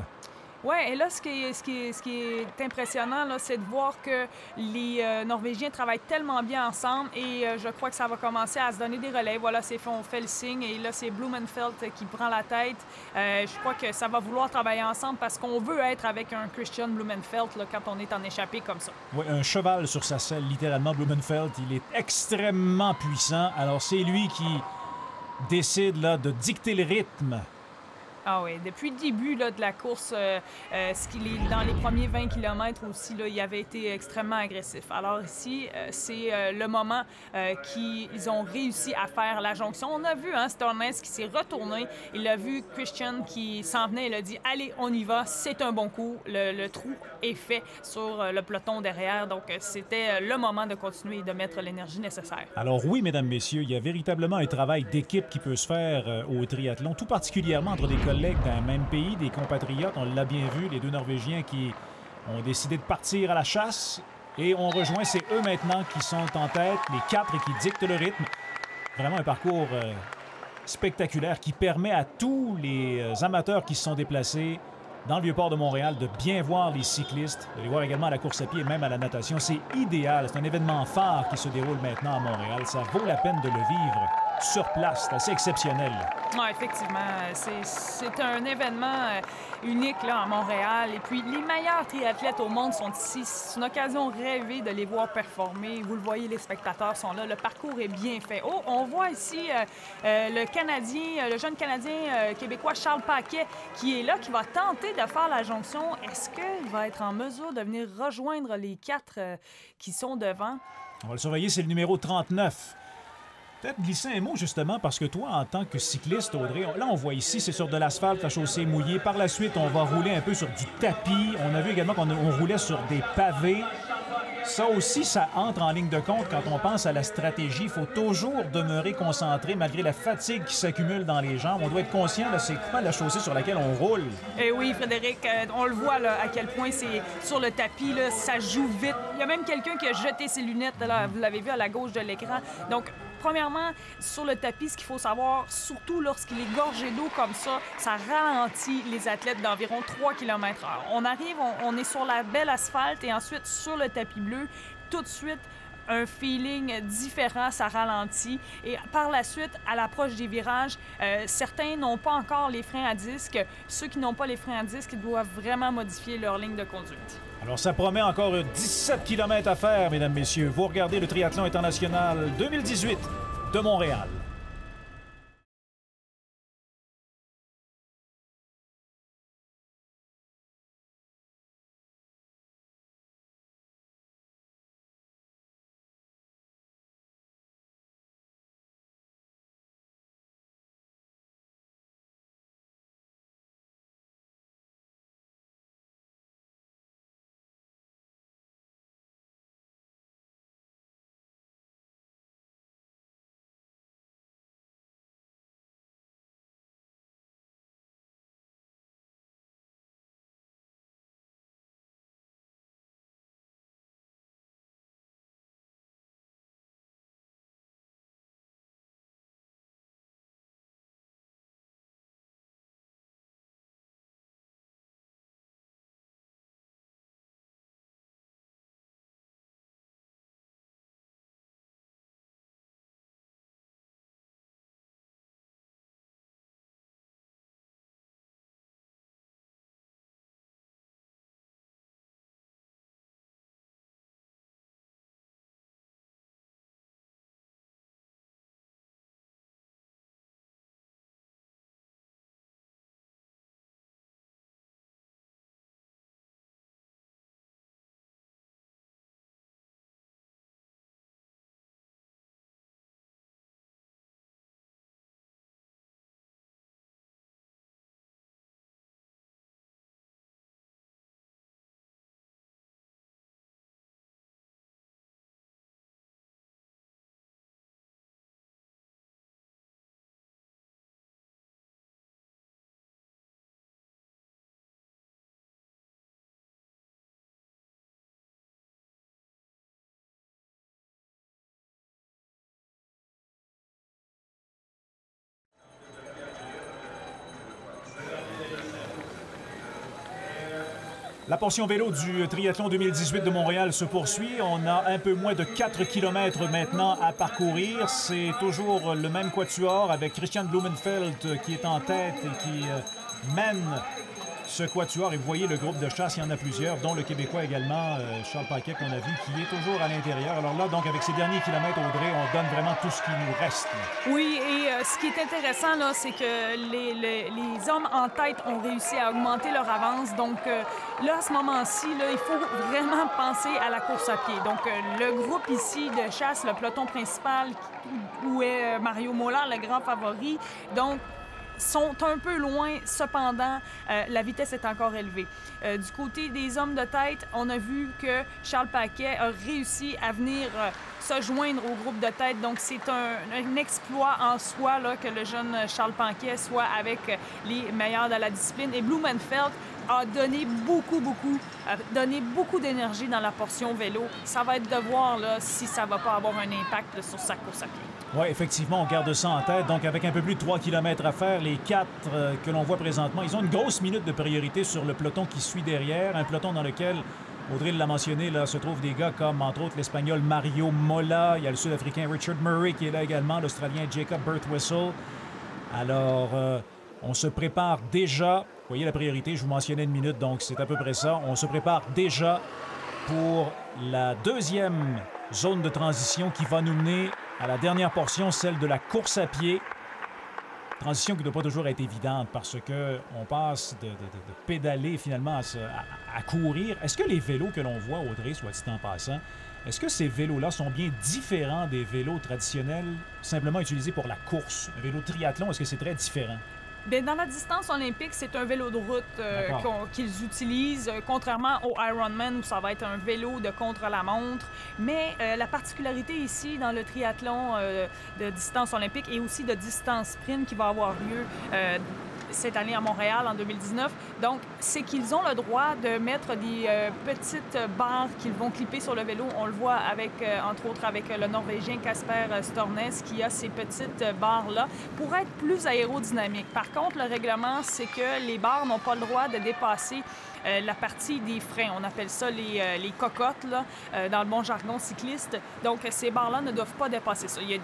Oui, et là, ce qui est impressionnant, là, c'est de voir que les Norvégiens travaillent tellement bien ensemble et je crois que ça va commencer à se donner des relais. Voilà, on fait le signe et là, c'est Blumenfeld qui prend la tête. Je crois que ça va vouloir travailler ensemble parce qu'on veut être avec un Christian Blumenfeld là, quand on est en échappée comme ça. Oui, un cheval sur sa selle, littéralement, Blumenfeld. Il est extrêmement puissant. Alors, c'est lui qui décide là, de dicter le rythme. Ah oui, depuis le début là, de la course, dans les premiers 20 km aussi, là, il avait été extrêmement agressif. Alors ici, c'est le moment qu'ils ont réussi à faire la jonction. On a vu Stormes qui s'est retourné. Il a vu Christian qui s'en venait. Il a dit « Allez, on y va, c'est un bon coup. » Le trou est fait sur le peloton derrière. Donc, c'était le moment de continuer et de mettre l'énergie nécessaire. Alors oui, mesdames, messieurs, il y a véritablement un travail d'équipe qui peut se faire au triathlon, tout particulièrement entre des collègues d'un même pays, des compatriotes. On l'a bien vu, les deux Norvégiens qui ont décidé de partir à la chasse et on rejoint, c'est eux maintenant qui sont en tête, les quatre, et qui dictent le rythme. Vraiment un parcours spectaculaire qui permet à tous les amateurs qui se sont déplacés dans le Vieux-Port de Montréal de bien voir les cyclistes, de les voir également à la course à pied et même à la natation. C'est idéal. C'est un événement phare qui se déroule maintenant à Montréal. Ça vaut la peine de le vivre sur place. C'est assez exceptionnel. Oui, effectivement. C'est un événement unique là, à Montréal. Et puis, les meilleurs triathlètes au monde sont ici. C'est une occasion rêvée de les voir performer. Vous le voyez, les spectateurs sont là. Le parcours est bien fait. Oh, on voit ici le jeune Canadien québécois Charles Paquet qui est là, qui va tenter de faire la jonction. Est-ce qu'il va être en mesure de venir rejoindre les quatre qui sont devant? On va le surveiller, c'est le numéro 39. Peut-être glisser un mot, justement, parce que toi, en tant que cycliste, Audrey, là, on voit ici, c'est sur de l'asphalte, la chaussée mouillée. Par la suite, on va rouler un peu sur du tapis. On a vu également qu'on roulait sur des pavés. Ça aussi, ça entre en ligne de compte quand on pense à la stratégie. Il faut toujours demeurer concentré malgré la fatigue qui s'accumule dans les jambes. On doit être conscient de c'est quoi la chaussée sur laquelle on roule. Et oui, Frédéric, on le voit là, à quel point c'est sur le tapis, là, ça joue vite. Il y a même quelqu'un qui a jeté ses lunettes, là, vous l'avez vu à la gauche de l'écran. Donc, premièrement, sur le tapis, ce qu'il faut savoir, surtout lorsqu'il est gorgé d'eau comme ça ralentit les athlètes d'environ 3 km/h. On arrive, on est sur la belle asphalte et ensuite sur le tapis bleu, tout de suite, un feeling différent, ça ralentit. Et par la suite, à l'approche des virages, certains n'ont pas encore les freins à disque. Ceux qui n'ont pas les freins à disque doivent vraiment modifier leur ligne de conduite. Alors, ça promet encore 17 km à faire, mesdames, messieurs. Vous regardez le Triathlon international 2018 de Montréal. La portion vélo du triathlon 2018 de Montréal se poursuit. On a un peu moins de 4 km maintenant à parcourir. C'est toujours le même quatuor avec Christian Blumenfeld qui est en tête et qui mène ce quatuor. Et vous voyez le groupe de chasse, il y en a plusieurs, dont le Québécois également, Charles Paquet, qu'on a vu, qui est toujours à l'intérieur. Alors là, donc, avec ces derniers kilomètres, Audrey, on donne vraiment tout ce qui nous reste. Oui, et ce qui est intéressant, là, c'est que les hommes en tête ont réussi à augmenter leur avance. Donc là, à ce moment-ci, il faut vraiment penser à la course à pied. Donc le groupe ici de chasse, le peloton principal, où est Mario Mola, le grand favori, donc sont un peu loin. Cependant, la vitesse est encore élevée. Du côté des hommes de tête, on a vu que Charles Paquet a réussi à venir se joindre au groupe de tête. Donc, c'est un exploit en soi là, que le jeune Charles Paquet soit avec les meilleurs de la discipline. Et Blumenfeld a donné beaucoup d'énergie dans la portion vélo. Ça va être de voir là, si ça va pas avoir un impact là, sur sa course à pied. Oui, effectivement, on garde ça en tête. Donc, avec un peu plus de 3 km à faire, les 4 que l'on voit présentement, ils ont une grosse minute de priorité sur le peloton qui suit derrière. Un peloton dans lequel, Audrey l'a mentionné, là, se trouvent des gars comme, entre autres, l'Espagnol Mario Mola. Il y a le Sud-Africain Richard Murray qui est là également, l'Australien Jacob Birtwistle. Alors, on se prépare déjà. Vous voyez la priorité, je vous mentionnais une minute, donc c'est à peu près ça. On se prépare déjà pour la deuxième zone de transition qui va nous mener à la dernière portion, celle de la course à pied. Transition qui ne doit pas toujours être évidente parce qu'on passe de pédaler finalement à courir. Est-ce que les vélos que l'on voit, Audrey, soit dit en passant, est-ce que ces vélos-là sont bien différents des vélos traditionnels simplement utilisés pour la course? Un vélo triathlon, est-ce que c'est très différent? Bien, dans la distance olympique, c'est un vélo de route qu'ils utilisent, contrairement au Ironman où ça va être un vélo de contre-la-montre. Mais la particularité ici dans le triathlon de distance olympique et aussi de distance sprint qui va avoir lieu cette année à Montréal en 2019. Donc, c'est qu'ils ont le droit de mettre des petites barres qu'ils vont clipper sur le vélo. On le voit avec, entre autres, avec le Norvégien Kasper Stornes qui a ces petites barres-là pour être plus aérodynamique. Par contre, le règlement, c'est que les barres n'ont pas le droit de dépasser la partie des freins. On appelle ça les cocottes, là, dans le bon jargon cycliste. Donc, ces barres-là ne doivent pas dépasser ça. Il y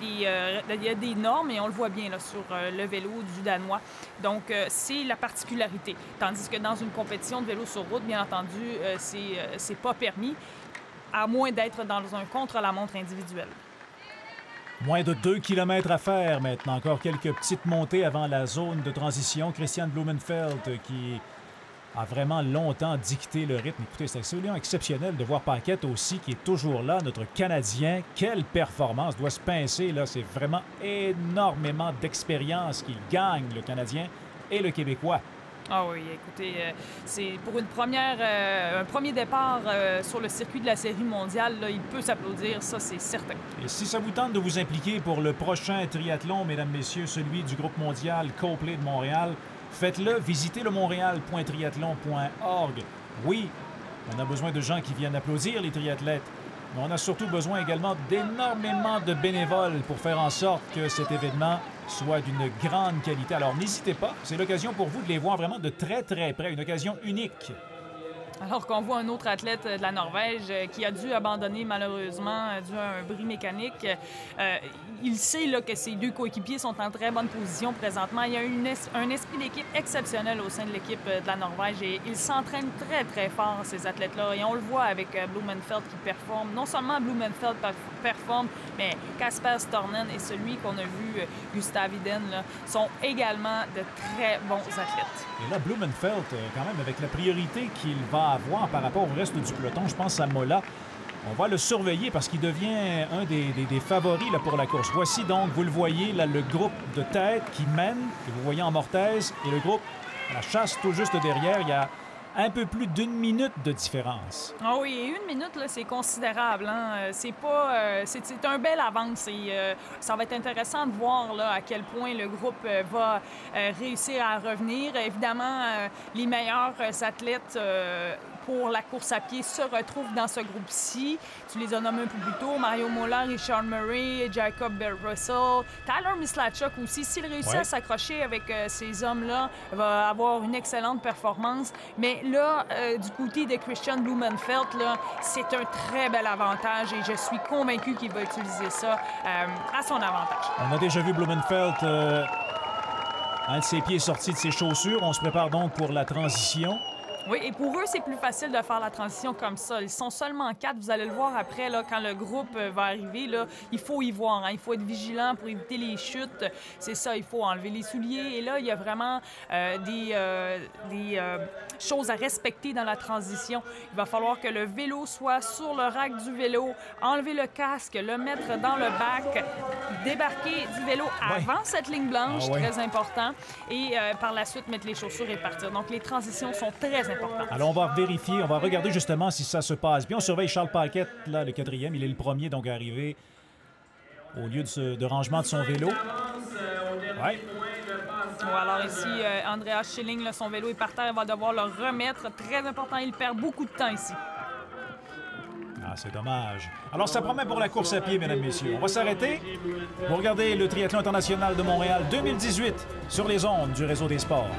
a des normes et on le voit bien là, sur le vélo du Danois. Donc, c'est la particularité. Tandis que dans une compétition de vélo sur route, bien entendu, c'est pas permis, à moins d'être dans un contre-la-montre individuel. Moins de 2 km à faire maintenant. Encore quelques petites montées avant la zone de transition. Christian Blumenfeld qui a vraiment longtemps dicté le rythme. Écoutez, c'est absolument exceptionnel de voir Paquette aussi, qui est toujours là, notre Canadien. Quelle performance, doit se pincer, là. C'est vraiment énormément d'expérience qu'il gagne, le Canadien et le Québécois. Ah oui, écoutez, c'est pour un premier départ sur le circuit de la Série mondiale, là, il peut s'applaudir, ça c'est certain. Et si ça vous tente de vous impliquer pour le prochain triathlon, mesdames, messieurs, celui du groupe mondial Coplay de Montréal, faites-le, visitez le montréal.triathlon.org. Oui, on a besoin de gens qui viennent applaudir les triathlètes, mais on a surtout besoin également d'énormément de bénévoles pour faire en sorte que cet événement soit d'une grande qualité. Alors n'hésitez pas, c'est l'occasion pour vous de les voir vraiment de très très près, une occasion unique. Alors qu'on voit un autre athlète de la Norvège qui a dû abandonner malheureusement dû à un bris mécanique. Il sait là, que ses deux coéquipiers sont en très bonne position présentement. Il y a un esprit d'équipe exceptionnel au sein de l'équipe de la Norvège et ils s'entraînent très, très fort, ces athlètes-là. Et on le voit avec Blumenfeld qui performe. Non seulement Blumenfeld performe, mais Kasper Stornen et celui qu'on a vu, Gustav Iden, là, sont également de très bons athlètes. Et là, Blumenfeld, quand même, avec la priorité qu'il va avoir par rapport au reste du peloton, je pense à Mola. On va le surveiller parce qu'il devient un des favoris là, pour la course. Voici donc, vous le voyez, là, le groupe de tête qui mène, que vous voyez en mortaise, et le groupe à la chasse tout juste derrière. Il y a un peu plus d'1 minute de différence. Ah oui, et 1 minute, là, c'est considérable. Hein? C'est un bel avance. Et ça va être intéressant de voir là, à quel point le groupe va réussir à revenir. Évidemment, les meilleurs athlètes pour la course à pied se retrouvent dans ce groupe-ci. Tu les as nommés un peu plus tôt, Mario Mola, Richard Murray, Jacob Russell, Tyler Mislachuk aussi. S'il réussit à s'accrocher avec ces hommes-là, va avoir une excellente performance. Mais là, du côté de Christian Blumenfeld, c'est un très bel avantage et je suis convaincu qu'il va utiliser ça à son avantage. On a déjà vu Blumenfeld, un de ses pieds sortis de ses chaussures. On se prépare donc pour la transition. Oui, et pour eux, c'est plus facile de faire la transition comme ça. Ils sont seulement 4. Vous allez le voir après, là, quand le groupe va arriver. Là, il faut y voir. Hein. Il faut être vigilant pour éviter les chutes. C'est ça, il faut enlever les souliers. Et là, il y a vraiment des choses à respecter dans la transition. Il va falloir que le vélo soit sur le rack du vélo, enlever le casque, le mettre dans le bac, débarquer du vélo avant cette ligne blanche, très important, et par la suite mettre les chaussures et partir. Donc, les transitions sont très importantes. Alors, on va vérifier, on va regarder justement si ça se passe bien. On surveille Charles Paquette, là, le 4e. Il est le premier, donc, à arriver au lieu de rangement de son vélo. Ouais. Alors ici, Andreas Schilling, là, son vélo est par terre. Il va devoir le remettre. Très important, il perd beaucoup de temps ici. Ah, c'est dommage. Alors, ça promet pour la course à pied, mesdames, messieurs. On va s'arrêter. Vous regardez le Triathlon international de Montréal 2018 sur les ondes du Réseau des sports.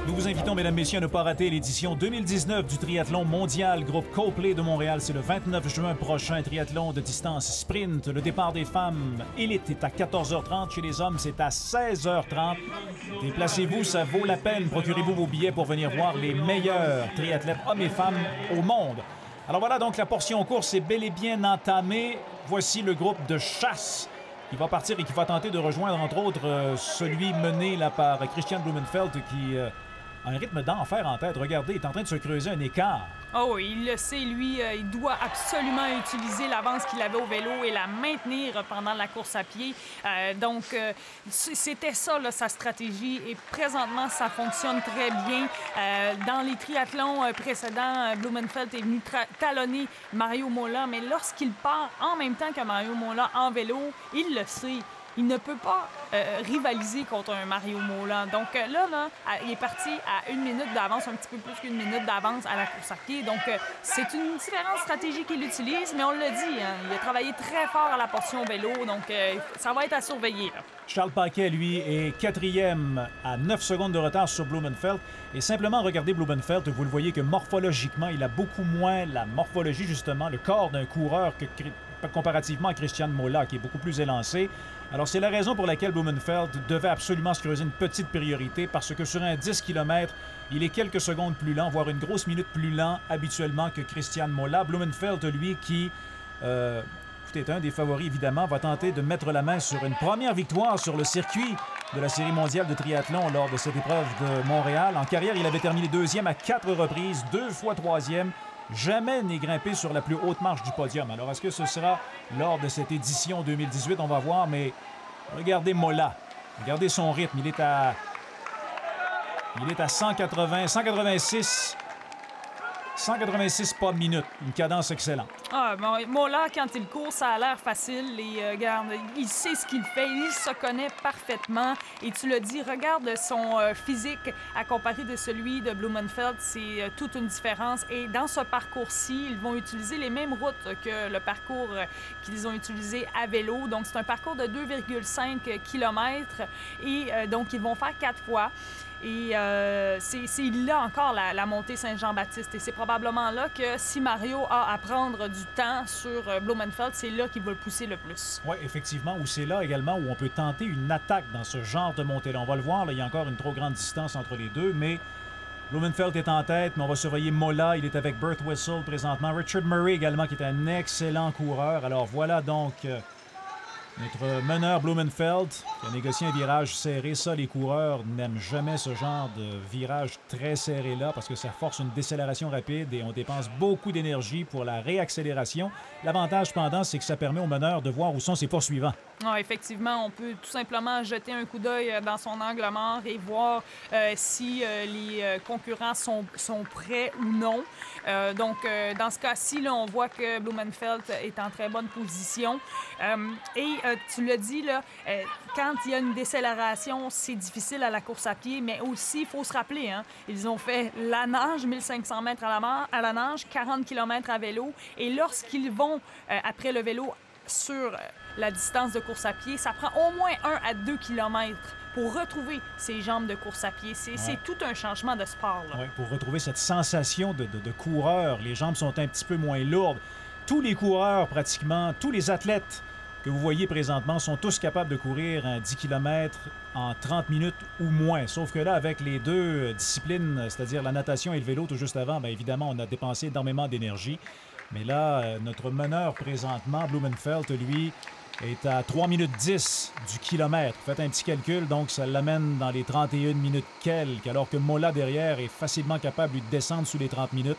Nous vous invitons, mesdames, messieurs, à ne pas rater l'édition 2019 du triathlon mondial groupe Copley de Montréal. C'est le 29 juin prochain, triathlon de distance sprint. Le départ des femmes élites est à 14h30. Chez les hommes, c'est à 16h30. Déplacez-vous, ça vaut la peine. Procurez-vous vos billets pour venir voir les meilleurs triathlètes hommes et femmes au monde. Alors voilà, donc la portion course est bel et bien entamée. Voici le groupe de chasse qui va partir et qui va tenter de rejoindre, entre autres, celui mené là, par Christian Blumenfeld qui a un rythme d'enfer en tête. Regardez, il est en train de se creuser un écart. Oh oui, il le sait, lui, il doit absolument utiliser l'avance qu'il avait au vélo et la maintenir pendant la course à pied. Donc, c'était ça, là, sa stratégie. Et présentement, ça fonctionne très bien. Dans les triathlons précédents, Blumenfeld est venu talonner Mario Mola, mais lorsqu'il part en même temps que Mario Mola en vélo, il le sait. Il ne peut pas rivaliser contre un Mario Mola. Donc là, il est parti à 1 minute d'avance, un petit peu plus qu'1 minute d'avance à la course à pied. Donc, c'est une différente stratégie qu'il utilise, mais on l'a dit, hein, il a travaillé très fort à la portion vélo, donc ça va être à surveiller. Là. Charles Paquet, lui, est 4e à 9 secondes de retard sur Blumenfeld. Et simplement, regardez Blumenfeld, vous le voyez que morphologiquement, il a beaucoup moins la morphologie, justement, le corps d'un coureur que comparativement à Christian Mola, qui est beaucoup plus élancé. Alors, c'est la raison pour laquelle Blumenfeld devait absolument se creuser une petite priorité, parce que sur un 10 km, il est quelques secondes plus lent, voire une grosse minute plus lent habituellement que Christian Mola. Blumenfeld, lui, qui est un des favoris, évidemment, va tenter de mettre la main sur une première victoire sur le circuit de la Série mondiale de triathlon lors de cette épreuve de Montréal. En carrière, il avait terminé 2e à 4 reprises, 2 fois 3e. Jamais n'est grimpé sur la plus haute marche du podium. Alors, est-ce que ce sera lors de cette édition 2018? On va voir, mais regardez Mola. Regardez son rythme. Il est à 186 pas minute. Une cadence excellente. Ah, Mola, quand il court, ça a l'air facile. Et regarde, il sait ce qu'il fait. Il se connaît parfaitement. Et tu l'as dit, regarde son physique à comparer de celui de Blumenfeld. C'est toute une différence. Et dans ce parcours-ci, ils vont utiliser les mêmes routes que le parcours qu'ils ont utilisé à vélo. Donc, c'est un parcours de 2,5 km. Et donc, ils vont faire 4 fois. Et c'est là encore la montée Saint-Jean-Baptiste. Et c'est probablement là que si Mario a à prendre du temps sur Blumenfeld, c'est là qu'il va le pousser le plus. Oui, effectivement. Ou c'est là également où on peut tenter une attaque dans ce genre de montée-là. On va le voir, là, il y a encore une trop grande distance entre les deux, mais Blumenfeld est en tête, mais on va surveiller Mola. Il est avec Bert Whistle présentement. Richard Murray également, qui est un excellent coureur. Alors voilà donc notre meneur Blumenfeld qui a négocié un virage serré. Ça, les coureurs n'aiment jamais ce genre de virage très serré-là parce que ça force une décélération rapide et on dépense beaucoup d'énergie pour la réaccélération. L'avantage, cependant, c'est que ça permet au meneur de voir où sont ses poursuivants. Ah, effectivement, on peut tout simplement jeter un coup d'œil dans son angle mort et voir si les concurrents sont prêts ou non. Donc, dans ce cas-ci, là, on voit que Blumenfeld est en très bonne position. Tu l'as dit, là, quand il y a une décélération, c'est difficile à la course à pied, mais aussi, il faut se rappeler, hein, ils ont fait la nage, 1500 mètres à la nage, 40 km à vélo, et lorsqu'ils vont, après le vélo, sur la distance de course à pied, ça prend au moins 1 à 2 km pour retrouver ses jambes de course à pied. C'est tout un changement de sport. Oui, pour retrouver cette sensation de coureur. Les jambes sont un petit peu moins lourdes. Tous les coureurs, pratiquement, tous les athlètes que vous voyez présentement sont tous capables de courir un 10 km en 30 minutes ou moins. Sauf que là, avec les deux disciplines, c'est-à-dire la natation et le vélo tout juste avant, bien évidemment, on a dépensé énormément d'énergie. Mais là, notre meneur présentement, Blumenfeld, lui, est à 3 minutes 10 du kilomètre. Faites un petit calcul, donc ça l'amène dans les 31 minutes quelques, alors que Mola derrière est facilement capable de descendre sous les 30 minutes.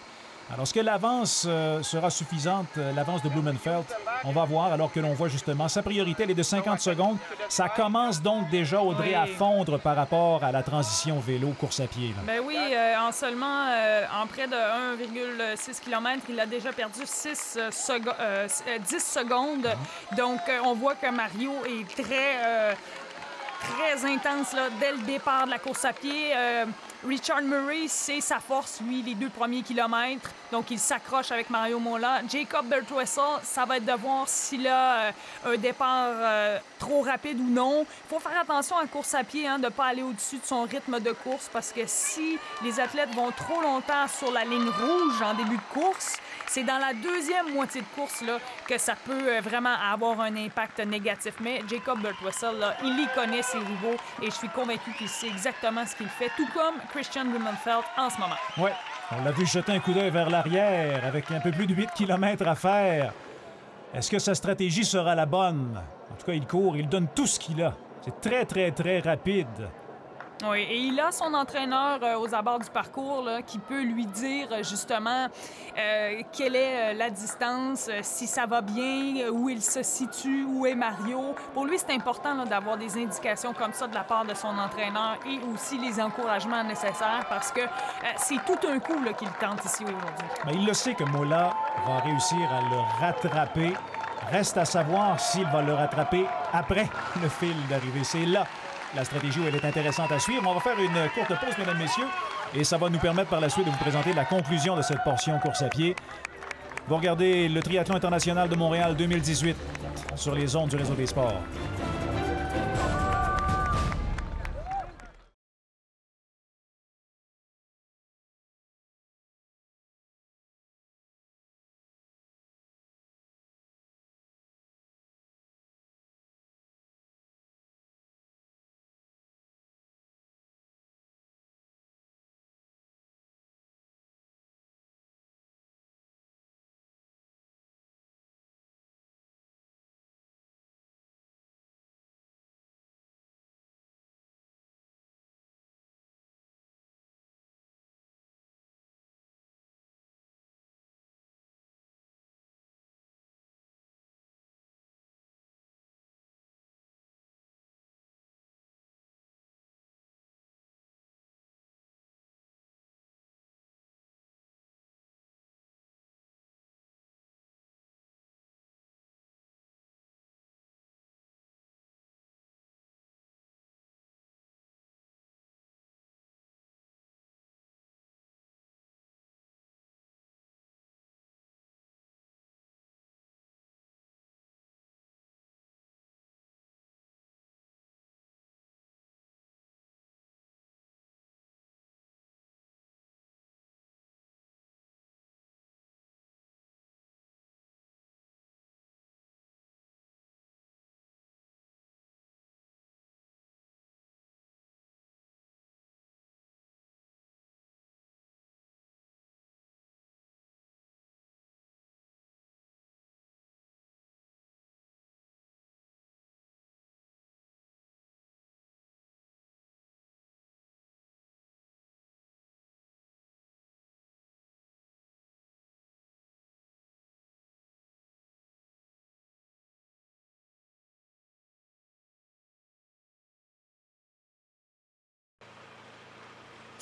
Alors, est-ce que l'avance sera suffisante, l'avance de Blumenfeld? On va voir, alors que l'on voit justement sa priorité, elle est de 50 secondes. Ça commence donc déjà, Audrey, à fondre par rapport à la transition vélo-course à pied. Ben oui, en près de 1,6 km, il a déjà perdu 10 secondes. Donc, on voit que Mario est très intense là, dès le départ de la course à pied. Richard Murray, c'est sa force, lui, les 2 premiers kilomètres. Donc, il s'accroche avec Mario Mola. Jacob Bertwessel, ça va être de voir s'il a un départ trop rapide ou non. Il faut faire attention en course à pied, hein, de ne pas aller au-dessus de son rythme de course parce que si les athlètes vont trop longtemps sur la ligne rouge en début de course, c'est dans la deuxième moitié de course là, que ça peut vraiment avoir un impact négatif. Mais Jacob Bertwessel, là, il y connaît ses rivaux et je suis convaincu qu'il sait exactement ce qu'il fait, tout comme Christian Blumenfeld en ce moment. Oui, on l'a vu jeter un coup d'œil vers l'arrière avec un peu plus de 8 km à faire. Est-ce que sa stratégie sera la bonne? En tout cas, il court, il donne tout ce qu'il a. C'est très, très, très rapide. Oui, et il a son entraîneur aux abords du parcours là, qui peut lui dire justement quelle est la distance, si ça va bien, où il se situe, où est Mario. Pour lui, c'est important là, d'avoir des indications comme ça de la part de son entraîneur et aussi les encouragements nécessaires parce que c'est tout un coup là, qu'il tente ici aujourd'hui. Mais il le sait que Mola va réussir à le rattraper. Reste à savoir s'il va le rattraper après le fil d'arrivée. C'est là la stratégie où elle est intéressante à suivre. On va faire une courte pause, mesdames, messieurs, et ça va nous permettre par la suite de vous présenter la conclusion de cette portion course à pied. Vous regardez le Triathlon international de Montréal 2018 sur les ondes du Réseau des sports.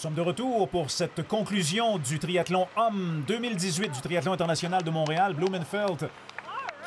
Nous sommes de retour pour cette conclusion du triathlon homme 2018 du triathlon international de Montréal. Blumenfeld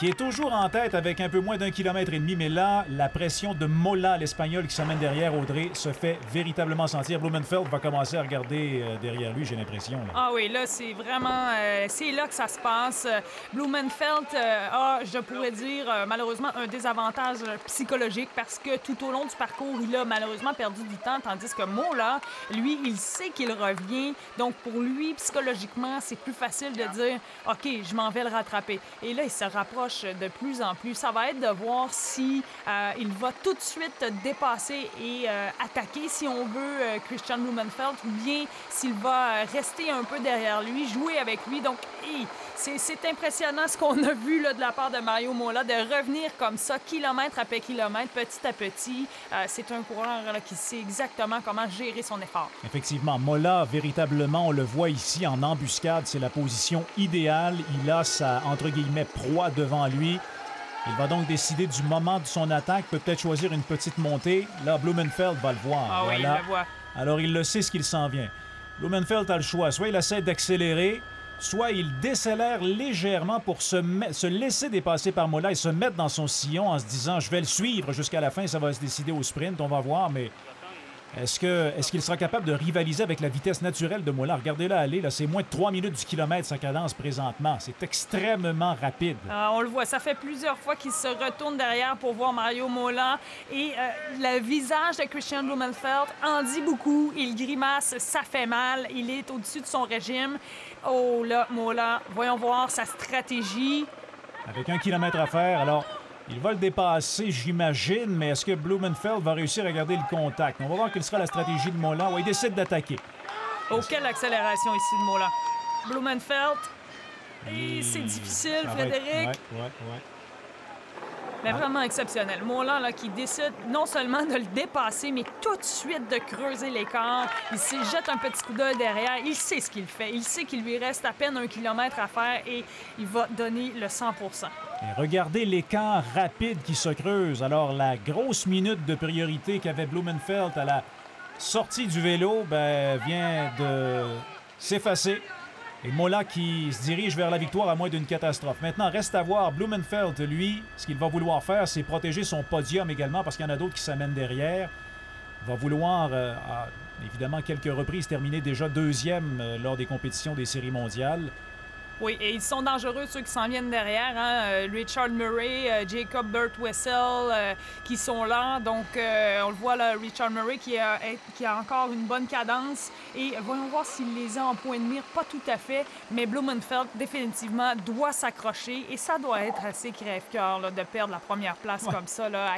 qui est toujours en tête avec un peu moins d'1,5 km, mais là, la pression de Mola, l'Espagnol qui s'emmène derrière Audrey, se fait véritablement sentir. Blumenfeld va commencer à regarder derrière lui, j'ai l'impression. Ah oui, là, c'est vraiment... c'est là que ça se passe. Blumenfeld a, je pourrais dire, malheureusement, un désavantage psychologique parce que tout au long du parcours, il a malheureusement perdu du temps, tandis que Mola, lui, il sait qu'il revient. Donc, pour lui, psychologiquement, c'est plus facile de dire « OK, je m'en vais le rattraper ». Et là, il se rapproche de plus en plus. Ça va être de voir si il va tout de suite dépasser et attaquer, si on veut, Christian Blumenfeld, ou bien s'il va rester un peu derrière lui, jouer avec lui. Donc, c'est impressionnant ce qu'on a vu là, de la part de Mario Mola, de revenir comme ça, kilomètre après kilomètre, petit à petit. C'est un coureur là, qui sait exactement comment gérer son effort. Effectivement, Mola, véritablement, on le voit ici en embuscade, c'est la position idéale. Il a sa, entre guillemets, proie devant lui. Il va donc décider du moment de son attaque, peut-être choisir une petite montée. Là, Blumenfeld va le voir. Ah oui, voilà. il le voit. Alors, il le sait ce qu'il s'en vient. Blumenfeld a le choix. Soit il essaie d'accélérer, soit il décélère légèrement pour se laisser dépasser par Mola et se mettre dans son sillon en se disant « Je vais le suivre jusqu'à la fin, ça va se décider au sprint, on va voir. » Mais est-ce qu'il sera capable de rivaliser avec la vitesse naturelle de Mola? Regardez-le aller, là, c'est moins de 3 minutes du kilomètre sa cadence présentement. C'est extrêmement rapide. On le voit, ça fait plusieurs fois qu'il se retourne derrière pour voir Mario Mola. Et le visage de Christian Blumenfeld en dit beaucoup. Il grimace, ça fait mal. Il est au-dessus de son régime. Oh là, Mola, voyons voir sa stratégie. Avec 1 kilomètre à faire, alors... Il va le dépasser, j'imagine, mais est-ce que Blumenfeld va réussir à garder le contact? On va voir quelle sera la stratégie de Mola. Ouais, il décide d'attaquer. Oh, quelle accélération ici de Mola. Blumenfeld. Et c'est difficile, Frédéric. Ouais. Mais vraiment exceptionnel. Mola là, qui décide non seulement de le dépasser, mais tout de suite de creuser l'écart. Il se jette un petit coup d'œil derrière. Il sait ce qu'il fait. Il sait qu'il lui reste à peine 1 kilomètre à faire et il va donner le 100 %. Et regardez l'écart rapide qui se creuse. Alors, la grosse minute de priorité qu'avait Blumenfeld à la sortie du vélo vient de s'effacer. Et Mola qui se dirige vers la victoire à moins d'une catastrophe. Maintenant, reste à voir Blumenfeld, lui, ce qu'il va vouloir faire, c'est protéger son podium également parce qu'il y en a d'autres qui s'amènent derrière. Il va vouloir, évidemment, quelques reprises terminer déjà deuxième lors des compétitions des séries mondiales. Oui, et ils sont dangereux, ceux qui s'en viennent derrière. Hein? Richard Murray, Jacob Birtwessel qui sont là. Donc, on le voit, là, Richard Murray qui a encore une bonne cadence. Et voyons voir s'il les a en point de mire. Pas tout à fait, mais Blumenfeld, définitivement, doit s'accrocher. Et ça doit être assez crève-cœur là, de perdre la première place comme ça, là,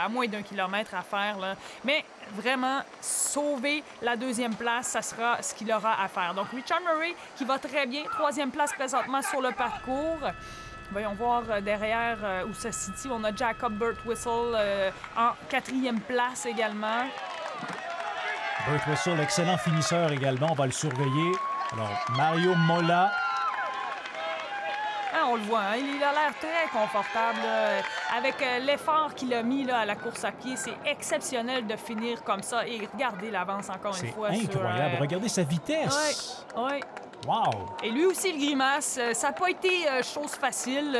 à moins d'1 kilomètre à faire. Là. Mais vraiment, sauver la deuxième place, ça sera ce qu'il aura à faire. Donc, Richard Murray qui va très bien. 3e place présentement sur le parcours. Voyons voir derrière où se situe. On a Jacob Birtwessel en 4e place également. Birtwessel, excellent finisseur également. On va le surveiller. Alors, Mario Mola. On le voit, hein? Il a l'air très confortable. Avec l'effort qu'il a mis là, à la course à pied, c'est exceptionnel de finir comme ça. Et regardez l'avance encore une fois. C'est incroyable. Regardez sa vitesse. Oui. Wow! Et lui aussi, il grimace. Ça n'a pas été chose facile.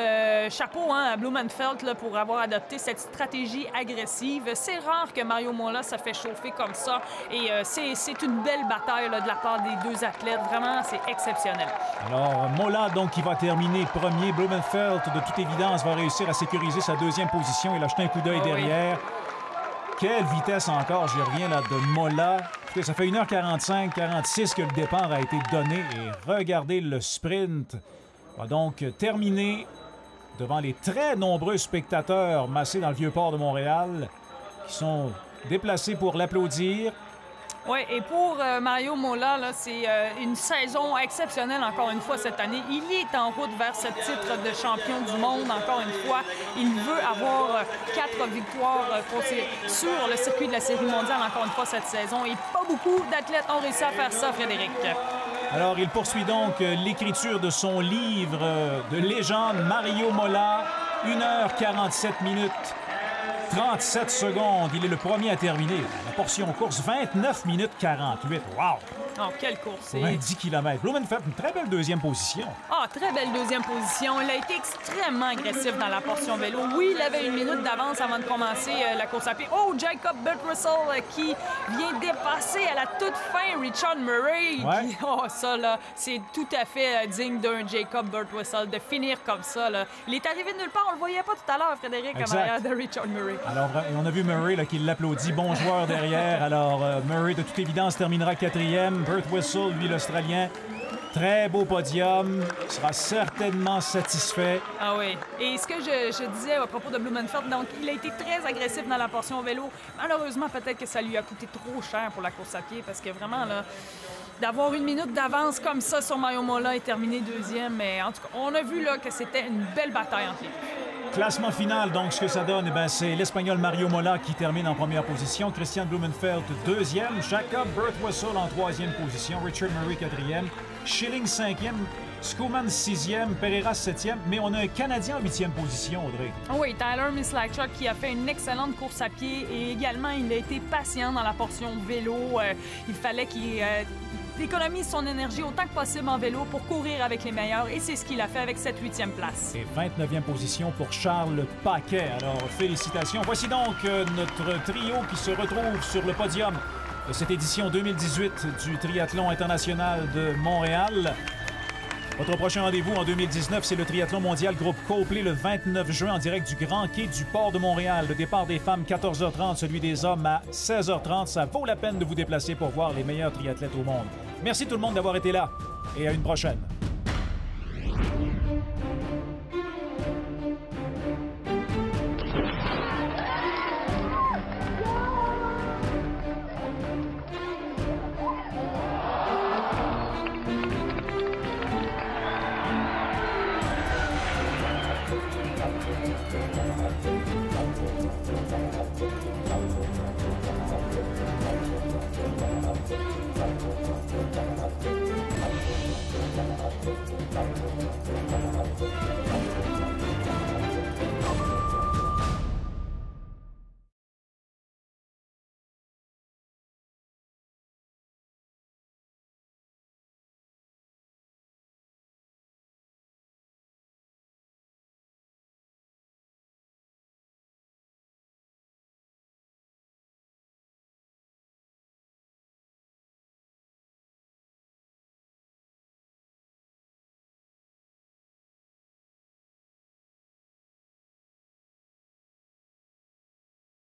Chapeau à Blumenfeld là, pour avoir adopté cette stratégie agressive. C'est rare que Mario Mola se fait chauffer comme ça. Et c'est une belle bataille là, de la part des deux athlètes. Vraiment, c'est exceptionnel. Alors, Mola, donc, qui va terminer premier. Blumenfeld, de toute évidence, va réussir à sécuriser sa 2e position. Il a jeté un coup d'œil derrière. Oui. Quelle vitesse encore, j'y reviens, là, de Mola. Écoutez, ça fait 1h45, 46 que le départ a été donné. Et regardez, le sprint va donc terminer devant les très nombreux spectateurs massés dans le Vieux-Port de Montréal qui sont déplacés pour l'applaudir. Oui, et pour Mario Mola, c'est une saison exceptionnelle encore une fois cette année. Il est en route vers ce titre de champion du monde encore une fois. Il veut avoir 4 victoires sur le circuit de la Série mondiale encore une fois cette saison. Et pas beaucoup d'athlètes ont réussi à faire ça, Frédéric. Alors, il poursuit donc l'écriture de son livre de légende, Mario Mola, 1h47 minutes. 37 secondes. Il est le premier à terminer. La portion course, 29 minutes 48. Wow! Oh, quelle course! Pour un 10 km. Blumenfeld, une très belle deuxième position. Ah, très belle deuxième position. Il a été extrêmement agressif dans la portion vélo. Oui, il avait 1 minute d'avance avant de commencer la course à pied. Oh, Jacob Burt-Russell qui vient dépasser à la toute fin Richard Murray. Ouais. Oh, ça, là, c'est tout à fait digne d'un Jacob Burt-Russell de finir comme ça, là. Il est arrivé de nulle part. On le voyait pas tout à l'heure, Frédéric, en arrière de Richard Murray. Alors, on a vu Murray là, qui l'applaudit. Bon joueur derrière. Alors, Murray, de toute évidence, terminera 4e. Burt-Russell, lui, l'Australien. Très beau podium. Sera certainement satisfait. Ah oui. Et ce que je disais à propos de Blumenfeld, donc, il a été très agressif dans la portion vélo. Malheureusement, peut-être que ça lui a coûté trop cher pour la course à pied parce que vraiment, là, d'avoir 1 minute d'avance comme ça sur Mario Mola et terminer 2e. Mais en tout cas, on a vu là, que c'était une belle bataille entre les deux. Classement final, donc, ce que ça donne, c'est l'Espagnol Mario Mola qui termine en première position, Christian Blumenfeld 2e, Jacob Burt-Russell en 3e position, Richard Murray 4e, Schilling 5e, Skuman 6e, Pereira 7e, mais on a un Canadien en 8e position, Audrey. Oui, Tyler Mislachuk qui a fait une excellente course à pied et également, il a été patient dans la portion vélo. Il fallait qu'il économise son énergie autant que possible en vélo pour courir avec les meilleurs et c'est ce qu'il a fait avec cette 8e place. Et 29e position pour Charles Paquet. Alors, félicitations. Voici donc notre trio qui se retrouve sur le podium de cette édition 2018 du Triathlon international de Montréal. Votre prochain rendez-vous en 2019, c'est le Triathlon mondial groupe Copley le 29 juin en direct du Grand Quai du Port de Montréal. Le départ des femmes, 14h30, celui des hommes à 16h30. Ça vaut la peine de vous déplacer pour voir les meilleurs triathlètes au monde. Merci tout le monde d'avoir été là et à une prochaine.